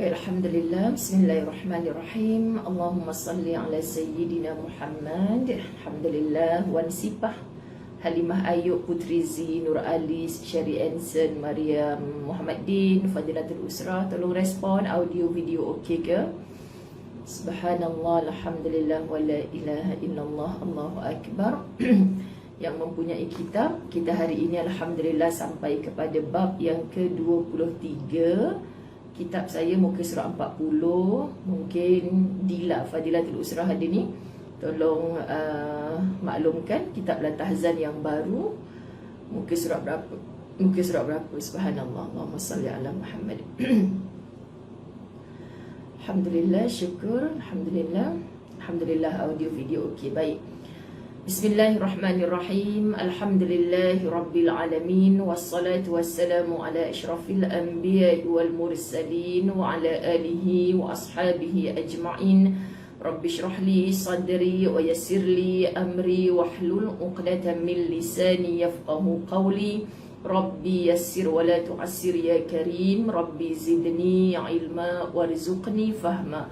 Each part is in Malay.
Alhamdulillah, bismillahirrahmanirrahim. Allahumma salli ala Sayyidina Muhammad. Alhamdulillah, Wan Sipah, Halimah Ayub, Putri Z, Nur Ali, Syari Anson, Mariam, Muhammad Din, Fadilatul Usrah. Tolong respon audio video okey ke? Subhanallah, Alhamdulillah, wa la ilaha illallah, Allahu Akbar. Yang mempunyai kitab, kita hari ini Alhamdulillah sampai kepada bab yang ke-23. Kitab saya muka surat 40. Mungkin Dila Fadilatul Usrah ada ni, tolong maklumkan kitab Latahzan yang baru muka surat berapa? Muka surat berapa? Subhanallah, Allahumma salli ala Muhammad. Alhamdulillah, syukur. Alhamdulillah, Alhamdulillah audio video okey, baik. Bismillahirrahmanirrahim. Alhamdulillahi rabbil alamin, wassalatu wassalamu ala asyrafil anbiya'i wal mursalin wa ala alihi wa ashabihi ajma'in. Rabbi shrah li sadri wa yassir li amri wahlul 'uqdatam min lisani yafqahu qawli. Rabbi yassir wa la tu'assir ya karim. Rabbi zidni ilma warzuqni fahma.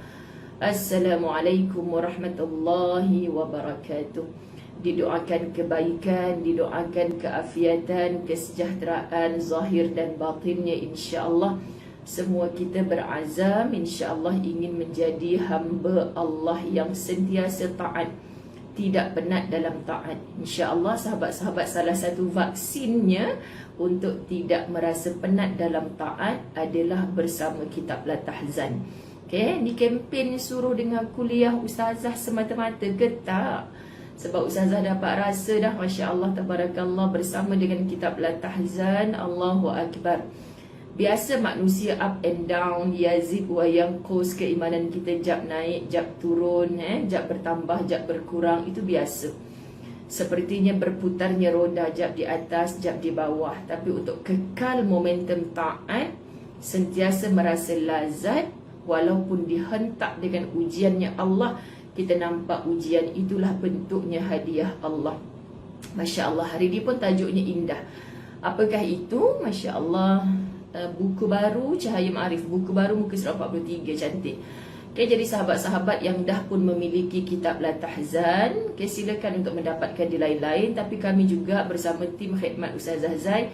Assalamualaikum warahmatullahi wabarakatuh. Didoakan kebaikan, didoakan keafiatan, kesejahteraan zahir dan batinnya, insya-Allah. Semua kita berazam insya-Allah ingin menjadi hamba Allah yang sentiasa taat, tidak penat dalam taat. Insya-Allah sahabat-sahabat, salah satu vaksinnya untuk tidak merasa penat dalam taat adalah bersama kitab Latahzan. Okey, ni kempen suruh dengan kuliah ustazah semata-mata ke tak? Sebab ustazah dapat rasa dah, Masya Allah, Tabarakallah, bersama dengan kitab Latahzan. Allahu Akbar. Biasa manusia up and down, yazid wa yanqus, keimanan kita jap naik, jap turun, jap bertambah, jap berkurang, itu biasa. Sepertinya berputarnya roda, jap di atas, jap di bawah. Tapi untuk kekal momentum taat, sentiasa merasa lazat, walaupun dihentak dengan ujiannya Allah, kita nampak ujian itulah bentuknya hadiah Allah. Masya Allah, hari ini pun tajuknya indah. Apakah itu? Masya Allah, buku baru Cahaya Ma'arif, buku baru muka surat 43, cantik. Okay, jadi sahabat-sahabat yang dah pun memiliki kitab Latahzan, okay, silakan untuk mendapatkan di lain-lain. Tapi kami juga bersama tim khidmat Ustazah Zai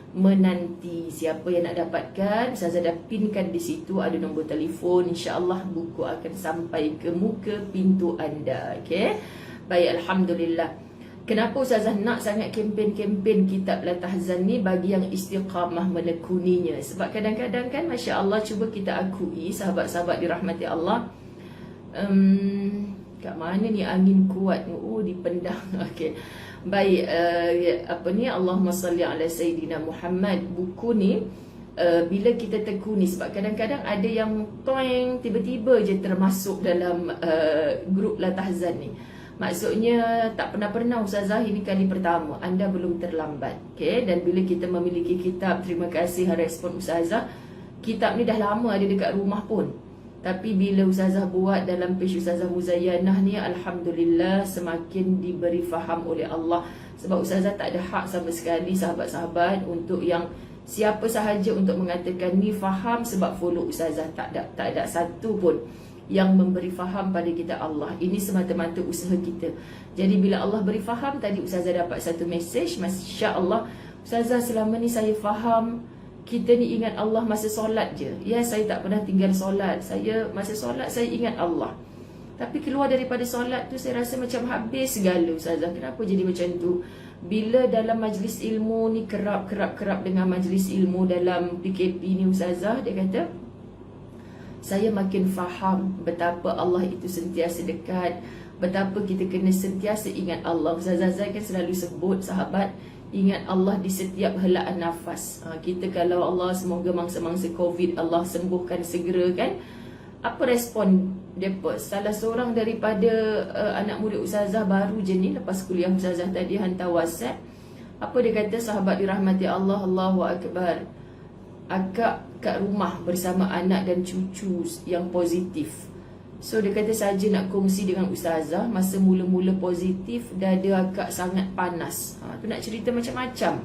menanti siapa yang nak dapatkan. Ustazah dah pinkan di situ, ada nombor telefon. InsyaAllah buku akan sampai ke muka pintu anda. Okay, baik, Alhamdulillah. Kenapa Ustazah nak sangat kempen-kempen kitab Latahzan ni bagi yang istiqamah menekuninya? Sebab kadang-kadang kan, Masya Allah, cuba kita akui, sahabat-sahabat dirahmati Allah, kat mana ni angin kuat? Oh, dipendang. Okey, baik, apa ni, Allahumma salli ala Sayyidina Muhammad. Buku ni bila kita tekuni, sebab kadang-kadang ada yang toeng tiba-tiba je termasuk dalam grup Latahzan ni. Maksudnya tak pernah-pernah ustazah, ini kali pertama. Anda belum terlambat. Okay? Dan bila kita memiliki kitab, terima kasih respon ustazah, kitab ni dah lama ada dekat rumah pun. Tapi bila ustazah buat dalam page Ustazah Muzayyanah ni, Alhamdulillah semakin diberi faham oleh Allah. Sebab ustazah tak ada hak sama sekali, sahabat-sahabat, untuk yang siapa sahaja untuk mengatakan ni faham sebab follow ustazah. Tak ada satu pun yang memberi faham pada kita Allah. Ini semata-mata usaha kita. Jadi bila Allah beri faham, tadi ustazah dapat satu message, Masya Allah, ustazah selama ni saya faham kita ni ingat Allah masa solat je. Ya, saya tak pernah tinggal solat. Saya masa solat saya ingat Allah. Tapi keluar daripada solat tu saya rasa macam habis segala. Ustazah, kenapa jadi macam tu? Bila dalam majlis ilmu ni, kerap dengan majlis ilmu dalam PKP ni ustazah, dia kata, saya makin faham betapa Allah itu sentiasa dekat, betapa kita kena sentiasa ingat Allah. Ustazah Zai kan selalu sebut, sahabat, ingat Allah di setiap helaan nafas. Kita kalau Allah semoga mangsa-mangsa Covid Allah sembuhkan segera kan. Apa respon mereka? Salah seorang daripada anak murid ustazah baru je ni, lepas kuliah ustazah tadi, hantar WhatsApp. Apa dia kata? Sahabat dirahmati Allah, Allahu Akbar, akak kat rumah bersama anak dan cucu yang positif. So dia kata saja nak kongsi dengan ustazah, masa mula-mula positif, dada akak sangat panas. Tu nak cerita macam-macam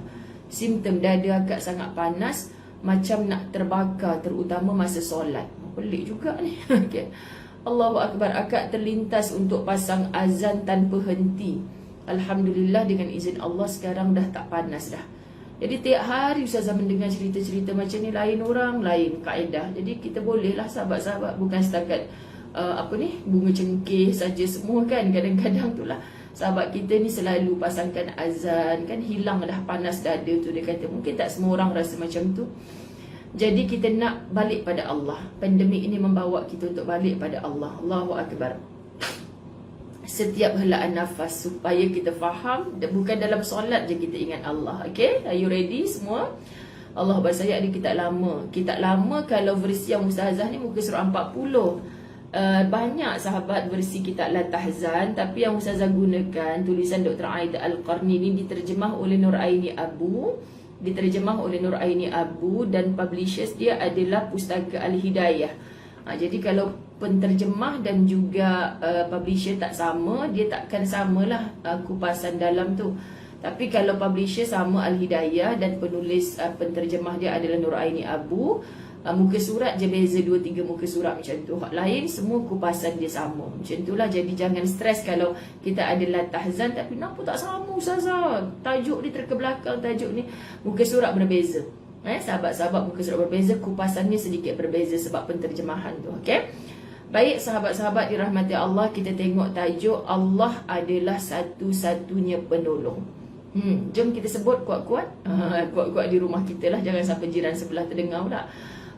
simptom. Dada akak sangat panas, macam nak terbakar, terutama masa solat. pelik juga ni. Okay. Allahu Akbar. Akak terlintas untuk pasang azan tanpa henti. Alhamdulillah, dengan izin Allah sekarang dah tak panas dah. Jadi tiap hari Ustazah mendengar cerita-cerita macam ni, lain orang, lain kaedah. Jadi kita bolehlah sahabat-sahabat, bukan setakat bunga cengkeh saja semua kan. Kadang-kadang tu lah sahabat kita ni selalu pasangkan azan kan, hilang dah panas dada tu dia kata. Mungkin tak semua orang rasa macam tu. Jadi kita nak balik pada Allah. Pandemik ini membawa kita untuk balik pada Allah. Allahu Akbar. Setiap helaan nafas supaya kita faham, bukan dalam solat je kita ingat Allah. Okay, are you ready semua? Allah bersayat di kitab lama. Kitab lama kalau versi yang Ustazah ni muka surah 40. Banyak sahabat versi kitab La Tahzan, tapi yang Ustazah gunakan tulisan Dr. Aida Al-Qarni ni diterjemah oleh Nur Aini Abu. Dan publishers dia adalah Pustaka Al-Hidayah. Jadi kalau penterjemah dan juga publisher tak sama, dia takkan samalah kupasan dalam tu. Tapi kalau publisher sama Al-Hidayah dan penulis penterjemah dia adalah Nur Aini Abu, muka surat je beza 2-3 muka surat macam tu. Hak lain semua kupasan dia sama. Macam itulah, jadi jangan stres kalau kita ada La Tahzan tapi kenapa tak sama Ustazah? Tajuk ni terkebelakang, tajuk ni muka surat berbeza. Sahabat-sahabat, muka surat berbeza, kupasannya sedikit berbeza sebab penterjemahan tu. Okey. Baik sahabat-sahabat dirahmati Allah, kita tengok tajuk Allah adalah satu-satunya penolong. Jom kita sebut kuat-kuat. Kuat-kuat di rumah kita lah, jangan sampai jiran sebelah terdengar pula.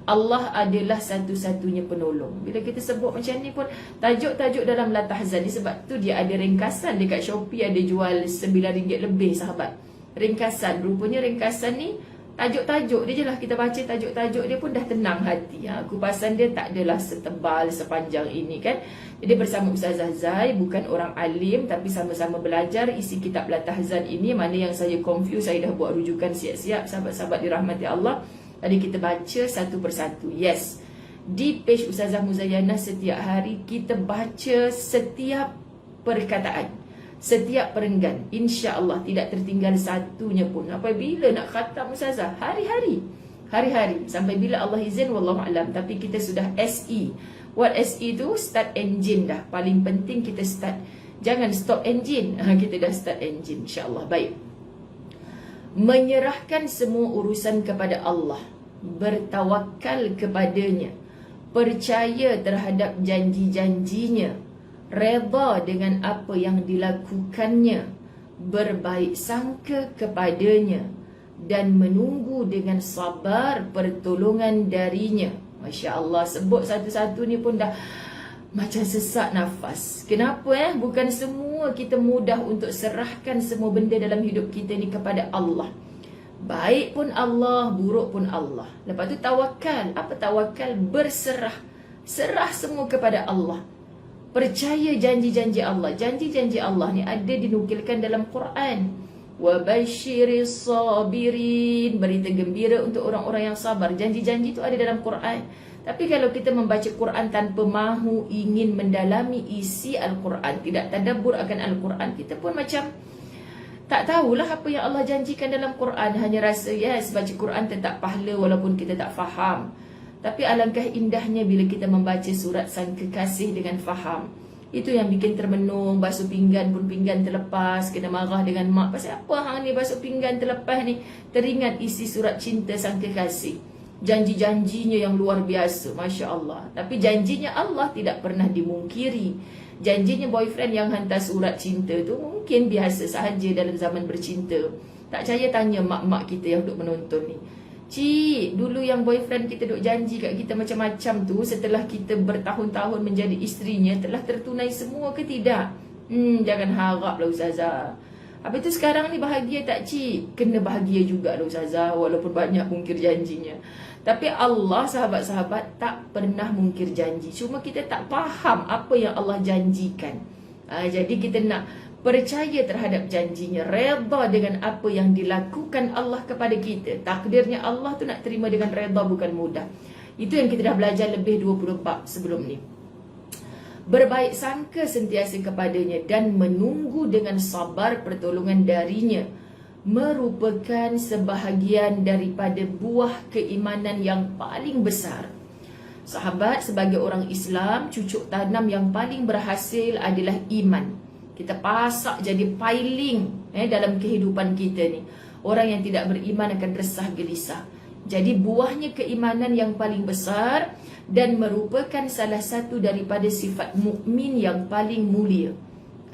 Allah adalah satu-satunya penolong. Bila kita sebut macam ni pun, tajuk-tajuk dalam La Tahzan ni, sebab tu dia ada ringkasan dekat Shopee, ada jual RM9 lebih sahabat. Ringkasan, rupanya ringkasan ni tajuk-tajuk dia je lah, kita baca tajuk-tajuk dia pun dah tenang hati. Kupasan dia tak adalah setebal sepanjang ini kan. Jadi bersama Ustazah Zai, bukan orang alim tapi sama-sama belajar isi kitab La Tahzan ini. Mana yang saya confuse, saya dah buat rujukan siap-siap sahabat-sahabat dirahmati Allah. Tadi kita baca satu persatu. Yes, di page Ustazah Muzayanah setiap hari kita baca setiap perkataan, setiap perenggan, insya-Allah tidak tertinggal satunya pun. Apabila nak khatam Ustazah, hari-hari sampai bila Allah izin, wallahu alam. Tapi kita sudah SE. What SE tu? Start engine dah. Paling penting kita start, jangan stop engine. Kita dah start engine, insya-Allah. Baik. Menyerahkan semua urusan kepada Allah, bertawakal kepadanya, percaya terhadap janji-janjinya, redha dengan apa yang dilakukannya, berbaik sangka kepadanya, dan menunggu dengan sabar pertolongan darinya. Masya Allah, sebut satu-satu ni pun dah macam sesak nafas. Kenapa? Bukan semua kita mudah untuk serahkan semua benda dalam hidup kita ni kepada Allah. Baik pun Allah, buruk pun Allah. Lepas tu tawakal. Apa tawakal? Berserah. Serah semua kepada Allah. Percaya janji-janji Allah. Janji-janji Allah ni ada dinukilkan dalam Quran. Wa basyiris sabirin. Berita gembira untuk orang-orang yang sabar. Janji-janji tu ada dalam Quran. Tapi kalau kita membaca Quran tanpa mahu ingin mendalami isi Al-Quran, tidak tadabbur akan Al-Quran, kita pun macam tak tahulah apa yang Allah janjikan dalam Quran. Hanya rasa yes, baca Quran tetap pahala walaupun kita tak faham. Tapi alangkah indahnya bila kita membaca surat sang kekasih dengan faham. Itu yang bikin termenung. Basuh pinggan pun pinggan terlepas, kena marah dengan mak, pasal apa hang ni basuh pinggan terlepas ni. Teringat isi surat cinta sang kekasih, janji-janjinya yang luar biasa, Masya Allah. Tapi janjinya Allah tidak pernah dimungkiri. Janjinya boyfriend yang hantar surat cinta tu mungkin biasa sahaja dalam zaman bercinta. Tak percaya tanya mak-mak kita yang duk menonton ni. Cik, dulu yang boyfriend kita duk janji kat kita macam-macam tu, setelah kita bertahun-tahun menjadi isterinya, telah tertunai semua ke tidak? Jangan harap lah Ustazah. Habis tu sekarang ni bahagia tak cik? Kena bahagia juga lah Ustazah, walaupun banyak mungkir janjinya. Tapi Allah, sahabat-sahabat, tak pernah mungkir janji. Cuma kita tak faham apa yang Allah janjikan. Jadi kita nak percaya terhadap janjinya, redha dengan apa yang dilakukan Allah kepada kita. Takdirnya Allah tu nak terima dengan redha bukan mudah. Itu yang kita dah belajar lebih 20 bab sebelum ni. Berbaik sangka sentiasa kepadanya dan menunggu dengan sabar pertolongan darinya merupakan sebahagian daripada buah keimanan yang paling besar. Sahabat, sebagai orang Islam, cucuk tanam yang paling berhasil adalah iman. Kita pasak jadi piling dalam kehidupan kita ni. Orang yang tidak beriman akan resah gelisah. Jadi buahnya keimanan yang paling besar dan merupakan salah satu daripada sifat mukmin yang paling mulia.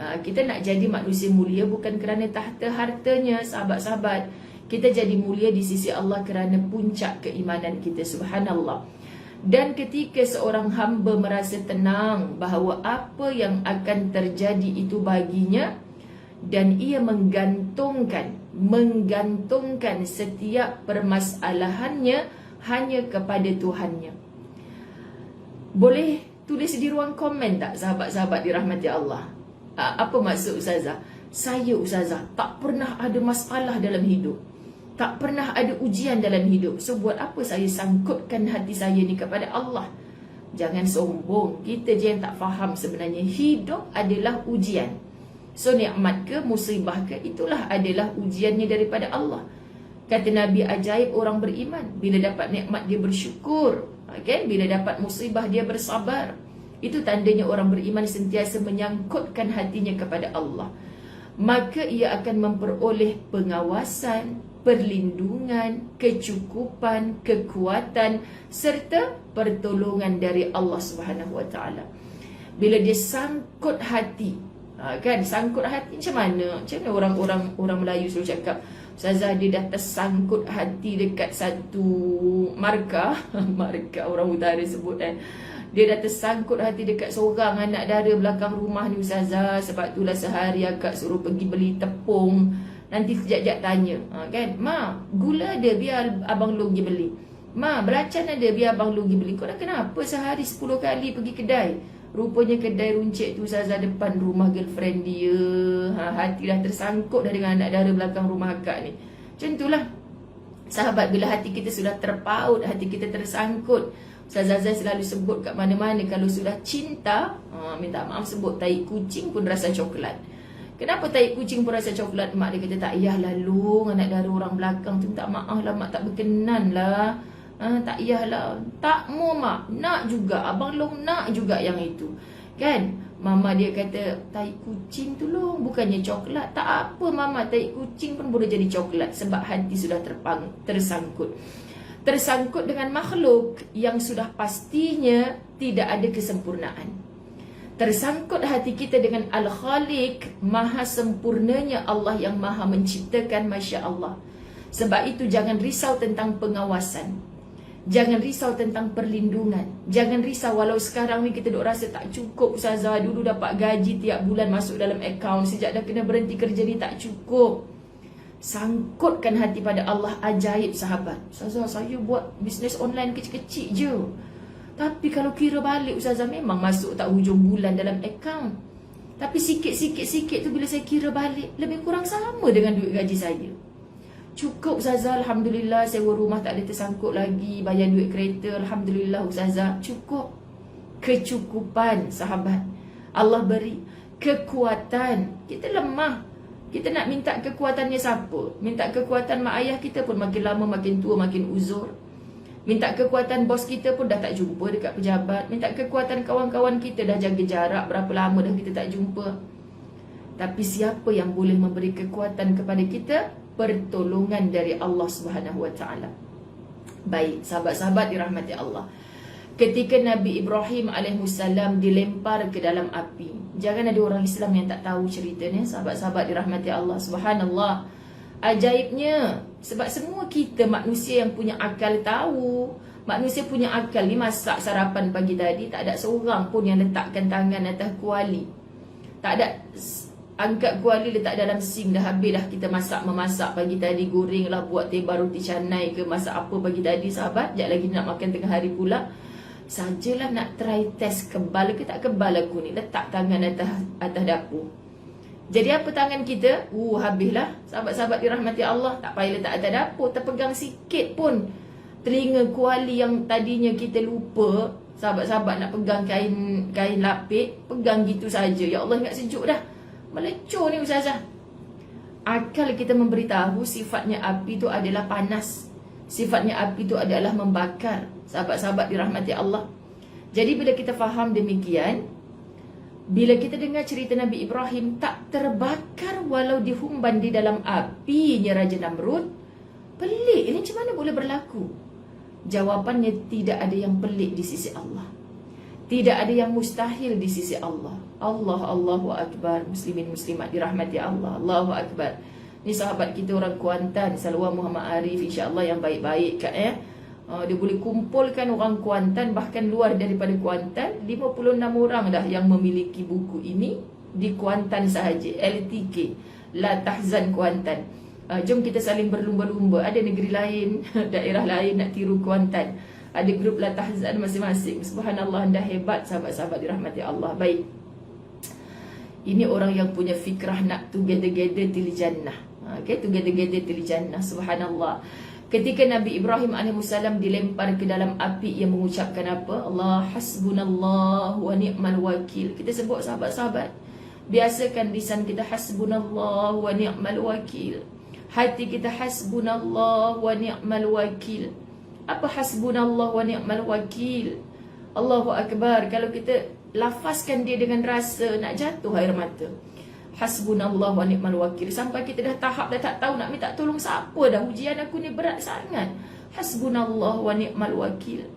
Kita nak jadi manusia mulia bukan kerana tahta hartanya, sahabat-sahabat. Kita jadi mulia di sisi Allah kerana puncak keimanan kita, subhanallah. Dan ketika seorang hamba merasa tenang bahawa apa yang akan terjadi itu baginya, dan ia menggantungkan setiap permasalahannya hanya kepada Tuhannya. Boleh tulis di ruang komen tak, sahabat-sahabat dirahmati Allah? Apa maksud Ustazah? Saya, Ustazah, tak pernah ada masalah dalam hidup, tak pernah ada ujian dalam hidup. So buat apa saya sangkutkan hati saya ni kepada Allah? Jangan sombong. Kita je yang tak faham sebenarnya hidup adalah ujian. So nikmat ke musibah ke, itulah adalah ujiannya daripada Allah. Kata Nabi, ajaib orang beriman, bila dapat nikmat dia bersyukur, bila dapat musibah dia bersabar. Itu tandanya orang beriman sentiasa menyangkutkan hatinya kepada Allah. Maka ia akan memperoleh pengawasan, perlindungan, kecukupan, kekuatan serta pertolongan dari Allah Subhanahu Wa Taala. Bila dia sangkut hati, sangkut hati macam mana? Macam mana orang Melayu selalu cakap, Ustazah, dia dah tersangkut hati dekat satu markah markah orang utara sebut dia dah tersangkut hati dekat seorang anak dara belakang rumah ni, Ustazah. Sebab itulah sehari akak suruh pergi beli tepung. Nanti sekejap-sekejap tanya, Ma, gula ada, biar abang Long pergi beli. Ma, belacan ada, biar abang Long pergi beli. Kau dah kenapa sehari 10 kali pergi kedai? Rupanya kedai runcit tu, Ustazah, depan rumah girlfriend dia. Hati dah tersangkut dah dengan anak dara belakang rumah akak ni. Macam itulah, sahabat, bila hati kita sudah terpaut, hati kita tersangkut. Ustazah Zai selalu sebut kat mana-mana, kalau sudah cinta, minta maaf sebut tai kucing pun rasa coklat. Kenapa tai kucing pun rasa coklat? Mak dia kata, tak payahlah Long, anak dara orang belakang tu, minta maaf lah mak, tak berkenan lah. Tak payahlah. Tak mau mak, nak juga, abang Long nak juga yang itu. Kan? Mama dia kata, tai kucing tu Long, bukannya coklat. Tak apa mama, tai kucing pun boleh jadi coklat. Sebab hati sudah tersangkut. Tersangkut dengan makhluk yang sudah pastinya tidak ada kesempurnaan. Tersangkut hati kita dengan Al-Khaliq, maha sempurnanya Allah yang maha menciptakan, Masya Allah. Sebab itu jangan risau tentang pengawasan, jangan risau tentang perlindungan. Jangan risau walau sekarang ni kita duk rasa tak cukup, Ustazah. Dulu dapat gaji tiap bulan masuk dalam akaun, sejak dah kena berhenti kerja ni tak cukup. Sangkutkan hati pada Allah. Ajaib, sahabat. Ustazah, saya buat bisnes online kecil-kecil je, tapi kalau kira balik, Ustazah, memang masuk tak hujung bulan dalam akaun. Tapi sikit-sikit tu bila saya kira balik, lebih kurang sama dengan duit gaji saya. Cukup, Ustazah, Alhamdulillah. Sewa rumah tak ada tersangkut lagi, bayar duit kereta, Alhamdulillah, Ustazah. Cukup. Kecukupan, sahabat. Allah beri kekuatan. Kita lemah, kita nak minta kekuatannya siapa? Minta kekuatan mak ayah kita pun makin lama makin tua makin uzur. Minta kekuatan bos kita pun dah tak jumpa dekat pejabat. Minta kekuatan kawan-kawan kita, dah jaga jarak berapa lama dah kita tak jumpa. Tapi siapa yang boleh memberi kekuatan kepada kita? Pertolongan dari Allah Subhanahu Wa Taala. Baik, sahabat-sahabat dirahmati Allah. Ketika Nabi Ibrahim alaihissalam dilempar ke dalam api, jangan ada orang Islam yang tak tahu ceritanya, sahabat-sahabat dirahmati Allah. Subhanallah, ajaibnya. Sebab semua kita manusia yang punya akal tahu. Manusia punya akal ni, masak sarapan pagi tadi, tak ada seorang pun yang letakkan tangan atas kuali. Tak ada angkat kuali letak dalam sink, dah habis dah kita memasak pagi tadi, goreng lah, buat tebar roti canai ke, masak apa pagi tadi, sahabat. Sekejap lagi nak makan tengah hari pula. Sajalah nak try test kebal ke tak kebal aku ni, letak tangan atas dapur. Jadi apa tangan kita? Habislah, sahabat-sahabat dirahmati Allah. Tak payah letak atas dapur, terpegang sikit pun telinga kuali yang tadinya kita lupa. Sahabat-sahabat nak pegang kain lapik, pegang gitu saja. Ya Allah, ingat sejuk dah. Melecur ni, Ustazah. Akal kita memberitahu sifatnya api itu adalah panas, sifatnya api itu adalah membakar. Sahabat-sahabat dirahmati Allah, Jadi bila kita faham demikian, bila kita dengar cerita Nabi Ibrahim tak terbakar walau dihumban di dalam apinya Raja Namrud, pelik, ini macam mana boleh berlaku? Jawapannya, tidak ada yang pelik di sisi Allah. Tidak ada yang mustahil di sisi Allah. Allahu Akbar. Muslimin muslimat dirahmati Allah. Allahu Akbar. Ni sahabat kita orang Kuantan, Salwa Muhammad Arif, insya-Allah yang baik-baik kat dia boleh kumpulkan orang Kuantan, bahkan luar daripada Kuantan. 56 orang dah yang memiliki buku ini di Kuantan sahaja. LTK, La Tahzan Kuantan. Jom kita saling berlumba-lumba. Ada negeri lain, daerah lain nak tiru Kuantan. Ada grup La Tahzan masing-masing. Subhanallah, anda hebat sahabat-sahabat dirahmati Allah. Baik. Ini orang yang punya fikrah nak together till jannah. Okay, together till jannah. Subhanallah. Ketika Nabi Ibrahim AS dilempar ke dalam api, yang mengucapkan apa? Allah hasbunallah wa ni'mal wakil. Kita sebut sahabat-sahabat, biasakan lisan kita hasbunallah wa ni'mal wakil. Hati kita hasbunallah wa ni'mal wakil. Apa hasbunallah wa ni'mal wakil? Allahu Akbar. Kalau kita lafazkan dia dengan rasa, nak jatuh air mata. Hasbunallah wa ni'mal wakil. Sampai kita dah tahap dah tak tahu nak minta tolong siapa dah. Ujian aku ni berat sangat. Hasbunallah wa ni'mal wakil.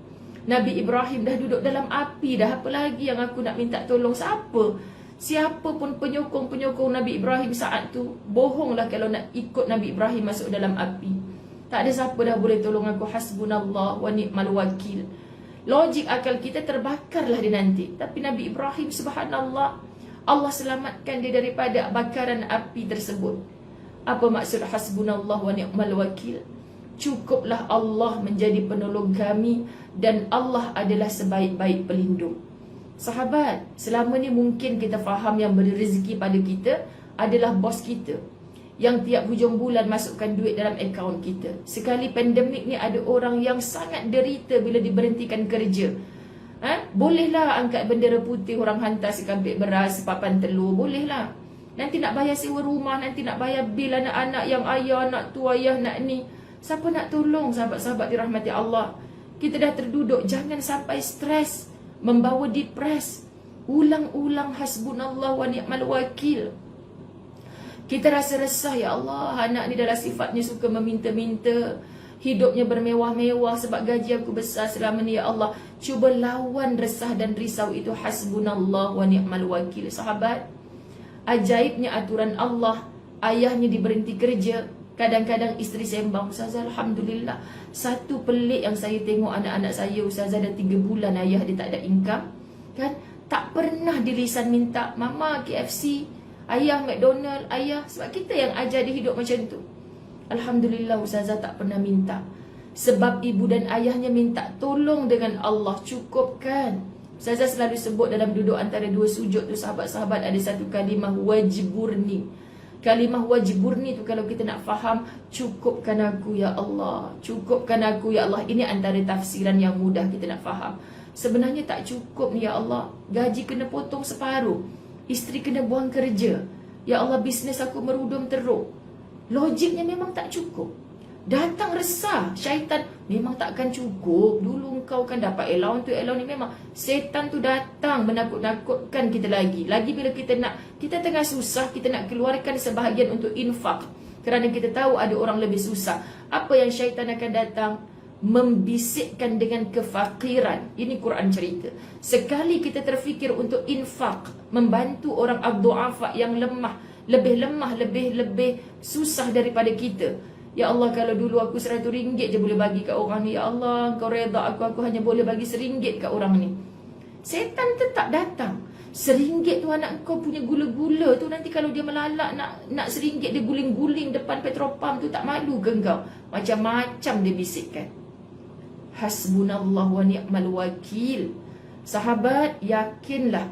Nabi Ibrahim dah duduk dalam api dah, apa lagi yang aku nak minta tolong siapa? Siapa pun penyokong-penyokong Nabi Ibrahim saat tu, bohonglah kalau nak ikut Nabi Ibrahim masuk dalam api. Tak ada siapa dah boleh tolong aku. Hasbunallah wa ni'mal wakil. Logik akal kita terbakarlah dia nanti. Tapi Nabi Ibrahim, subhanallah, Allah selamatkan dia daripada bakaran api tersebut. Apa maksud hasbunallah wa ni'mal wakil? Cukuplah Allah menjadi penolong kami, dan Allah adalah sebaik-baik pelindung. Sahabat, selama ni mungkin kita faham yang beri rezeki pada kita adalah bos kita, yang tiap hujung bulan masukkan duit dalam akaun kita. Sekali pandemik ni ada orang yang sangat derita bila diberhentikan kerja. Bolehlah angkat bendera putih, orang hantar sekampik beras, sepapan telur, bolehlah. Nanti nak bayar sewa rumah, nanti nak bayar bil anak-anak yang ayah, nak tu ayah, nak ni. Siapa nak tolong sahabat-sahabat dirahmati Allah? Kita dah terduduk, jangan sampai stres, membawa depres. Ulang-ulang hasbunallah wa ni'mal wakil. Kita rasa resah, ya Allah, anak ni adalah sifatnya suka meminta-minta, hidupnya bermewah-mewah sebab gaji aku besar selama ni, ya Allah. Cuba lawan resah dan risau itu. Hasbunallah wa ni'mal wakil. Sahabat, ajaibnya aturan Allah. Ayahnya diberhenti kerja, kadang-kadang isteri sembang, Ustazah, alhamdulillah, satu pelik yang saya tengok anak-anak saya, Ustazah, dah 3 bulan ayah dia tak ada income, kan? Tak pernah di lisan minta, Mama KFC, ayah McDonald, ayah, sebab kita yang ajar dia hidup macam tu. Alhamdulillah, Ustazah tak pernah minta. Sebab ibu dan ayahnya minta tolong dengan Allah, cukupkan. Ustazah selalu sebut dalam duduk antara 2 sujud tu, sahabat-sahabat, ada satu kalimah wajiburni. Kalimah wajiburni tu kalau kita nak faham, cukupkan aku ya Allah, cukupkan aku ya Allah. Ini antara tafsiran yang mudah kita nak faham. Sebenarnya tak cukup ni, ya Allah. Gaji kena potong separuh, isteri kena buang kerja, ya Allah, bisnes aku merudum teruk. Logiknya memang tak cukup. Datang resah, syaitan, memang takkan cukup. Dulu kau kan dapat allowance tu, allowance ni. Memang setan tu datang menakut-nakutkan kita lagi. Lagi bila kita tengah susah, kita nak keluarkan sebahagian untuk infak, kerana kita tahu ada orang lebih susah. Apa yang syaitan akan datang? Membisikkan dengan kefakiran. Ini Quran cerita. Sekali kita terfikir untuk infak, membantu orang abdu'afa yang lemah, lebih susah daripada kita. Ya Allah, kalau dulu aku RM100 je boleh bagi kat orang ni, ya Allah, kau reda aku hanya boleh bagi RM1 kat orang ni. Setan tetap datang. RM1 tu anak kau punya gula-gula tu, nanti kalau dia melalak nak RM1 dia guling-guling depan petrol pump tu, tak malu ke engkau? Macam-macam dia bisikkan. Hasbunallah wa ni'mal wakil. Sahabat, yakinlah,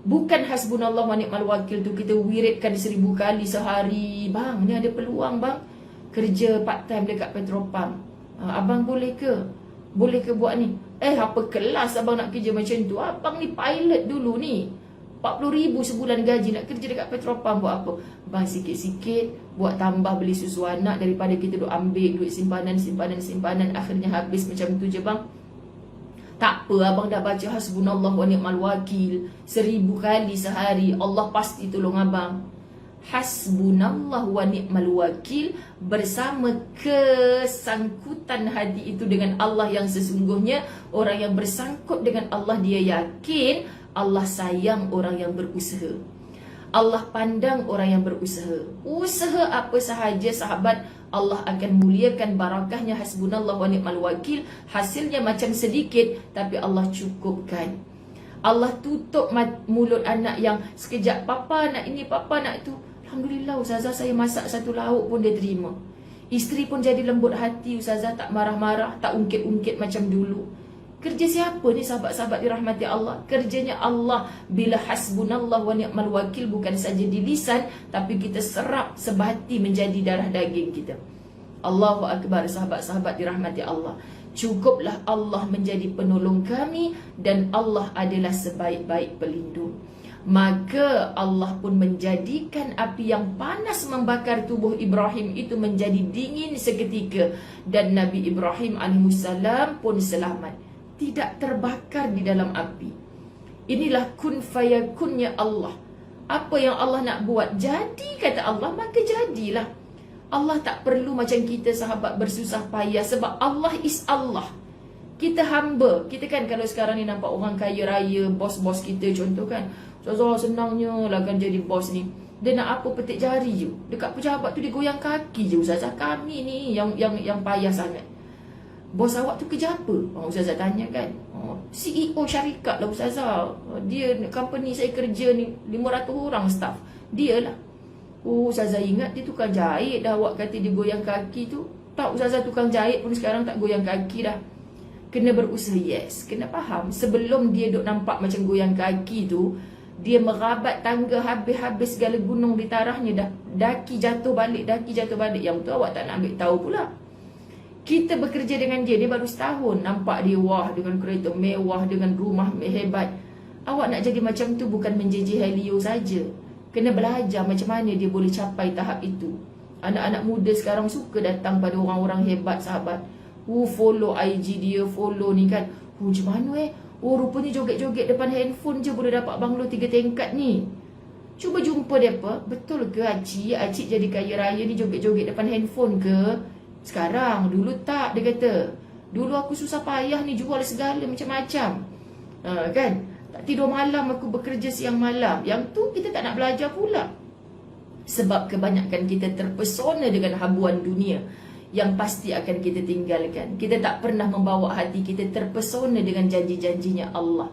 bukan hasbunallah wa ni'mal wakil tu kita wiridkan 1000 kali sehari. Bang, ni ada peluang bang, kerja part time dekat petrol pump. Abang boleh ke? Boleh ke buat ni? Apa kelas abang nak kerja macam tu? Abang ni pilot dulu ni. 40,000 sebulan gaji, nak kerja dekat petrol pump buat apa? Bang, sikit-sikit buat tambah beli susu anak, daripada kita duk ambil duit simpanan, akhirnya habis macam tu je bang. Tak apa, abang dah baca hasbunallah wa ni'mal wakil 1000 kali sehari, Allah pasti tolong abang. Hasbunallah wa ni'mal wakil bersama kesangkutan hati itu dengan Allah yang sesungguhnya. Orang yang bersangkut dengan Allah, dia yakin Allah sayang orang yang berusaha. Allah pandang orang yang berusaha. Usaha apa sahaja sahabat, Allah akan muliakan barakahnya. Hasbunallah wa ni'mal wakil. Hasilnya macam sedikit, tapi Allah cukupkan. Allah tutup mulut anak yang sekejap, papa nak ini, papa nak itu. Alhamdulillah Ustazah, saya masak satu lauk pun dia terima. Isteri pun jadi lembut hati Ustazah, tak marah-marah, tak ungkit-ungkit macam dulu. Kerja siapa ni sahabat-sahabat dirahmati Allah? Kerjanya Allah. Bila hasbunallah wa ni'mal wakil bukan saja di lisan, tapi kita serap sebahati menjadi darah daging kita. Allahu Akbar sahabat-sahabat dirahmati Allah. Cukuplah Allah menjadi penolong kami, dan Allah adalah sebaik-baik pelindung. Maka Allah pun menjadikan api yang panas membakar tubuh Ibrahim itu menjadi dingin seketika. Dan Nabi Ibrahim alaihissalam pun selamat, tidak terbakar di dalam api. Inilah kun fayakunnya Allah. Apa yang Allah nak buat jadi, kata Allah, maka jadilah. Allah tak perlu macam kita sahabat bersusah payah, sebab Allah is Allah. Kita hamba. Kita kan kalau sekarang ni nampak orang kaya raya, bos-bos kita contoh kan, Ustazah senangnya lah kan jadi bos ni. Dia nak apa, petik jari je. Dekat pejabat tu dia goyang kaki je. Ustazah, kami ni yang payah sangat. Bos awak tu kerja apa? Ustazah tanya kan. CEO syarikat lah Ustazah. Dia, company saya kerja ni 500 orang staff. Dia lah. Ustazah ingat dia tukang jahit dah. Awak kata dia goyang kaki tu. Tak, Ustazah tukang jahit pun sekarang tak goyang kaki dah. Kena berusaha, yes. Kena faham. Sebelum dia duk nampak macam goyang kaki tu, dia merabat tangga habis-habis segala gunung di tarahnya dah. Daki jatuh balik. Yang tu awak tak nak ambil tahu pula. Kita bekerja dengan dia, dia baru setahun. Nampak dia wah dengan kereta mewah, dengan rumah hebat. Awak nak jadi macam tu bukan menjejih Leo saja. Kena belajar macam mana dia boleh capai tahap itu. Anak-anak muda sekarang suka datang pada orang-orang hebat sahabat. Follow IG dia, follow ni kan. Macam mana rupanya joget-joget depan handphone je boleh dapat banglo 3 tingkat ni. Cuba jumpa dia apa. Betul ke Acik jadi kaya raya ni joget-joget depan handphone ke? Sekarang, dulu tak, dia kata. Dulu aku susah payah ni jual segala macam-macam. Kan? Tak tidur malam, aku bekerja siang malam. Yang tu kita tak nak belajar pula. Sebab kebanyakan kita terpesona dengan habuan dunia yang pasti akan kita tinggalkan. Kita tak pernah membawa hati kita terpesona dengan janji-janjinya Allah.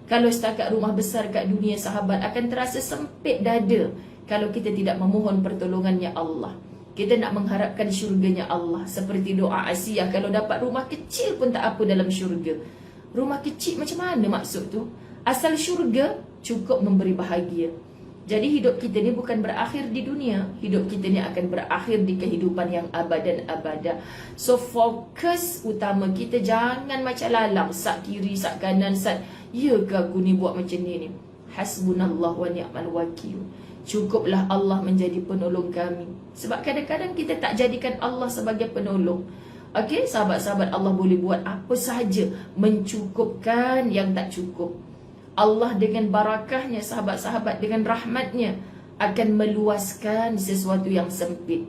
Kalau setakat rumah besar kat dunia sahabat, akan terasa sempit dada kalau kita tidak memohon pertolongannya Allah. Kita nak mengharapkan syurganya Allah. Seperti doa Asiyah, kalau dapat rumah kecil pun tak apa dalam syurga. Rumah kecil macam mana maksud tu? Asal syurga cukup memberi bahagia. Jadi hidup kita ni bukan berakhir di dunia. Hidup kita ni akan berakhir di kehidupan yang abadan abada. So fokus utama kita jangan macam lalang, sak kiri, sak kanan, sak ya ke aku ni buat macam ni. Hasbunallah wa ni'mal wakil. Cukuplah Allah menjadi penolong kami. Sebab kadang-kadang kita tak jadikan Allah sebagai penolong. Okey, sahabat-sahabat, Allah boleh buat apa sahaja, mencukupkan yang tak cukup. Allah dengan barakahnya, sahabat-sahabat, dengan rahmatnya akan meluaskan sesuatu yang sempit.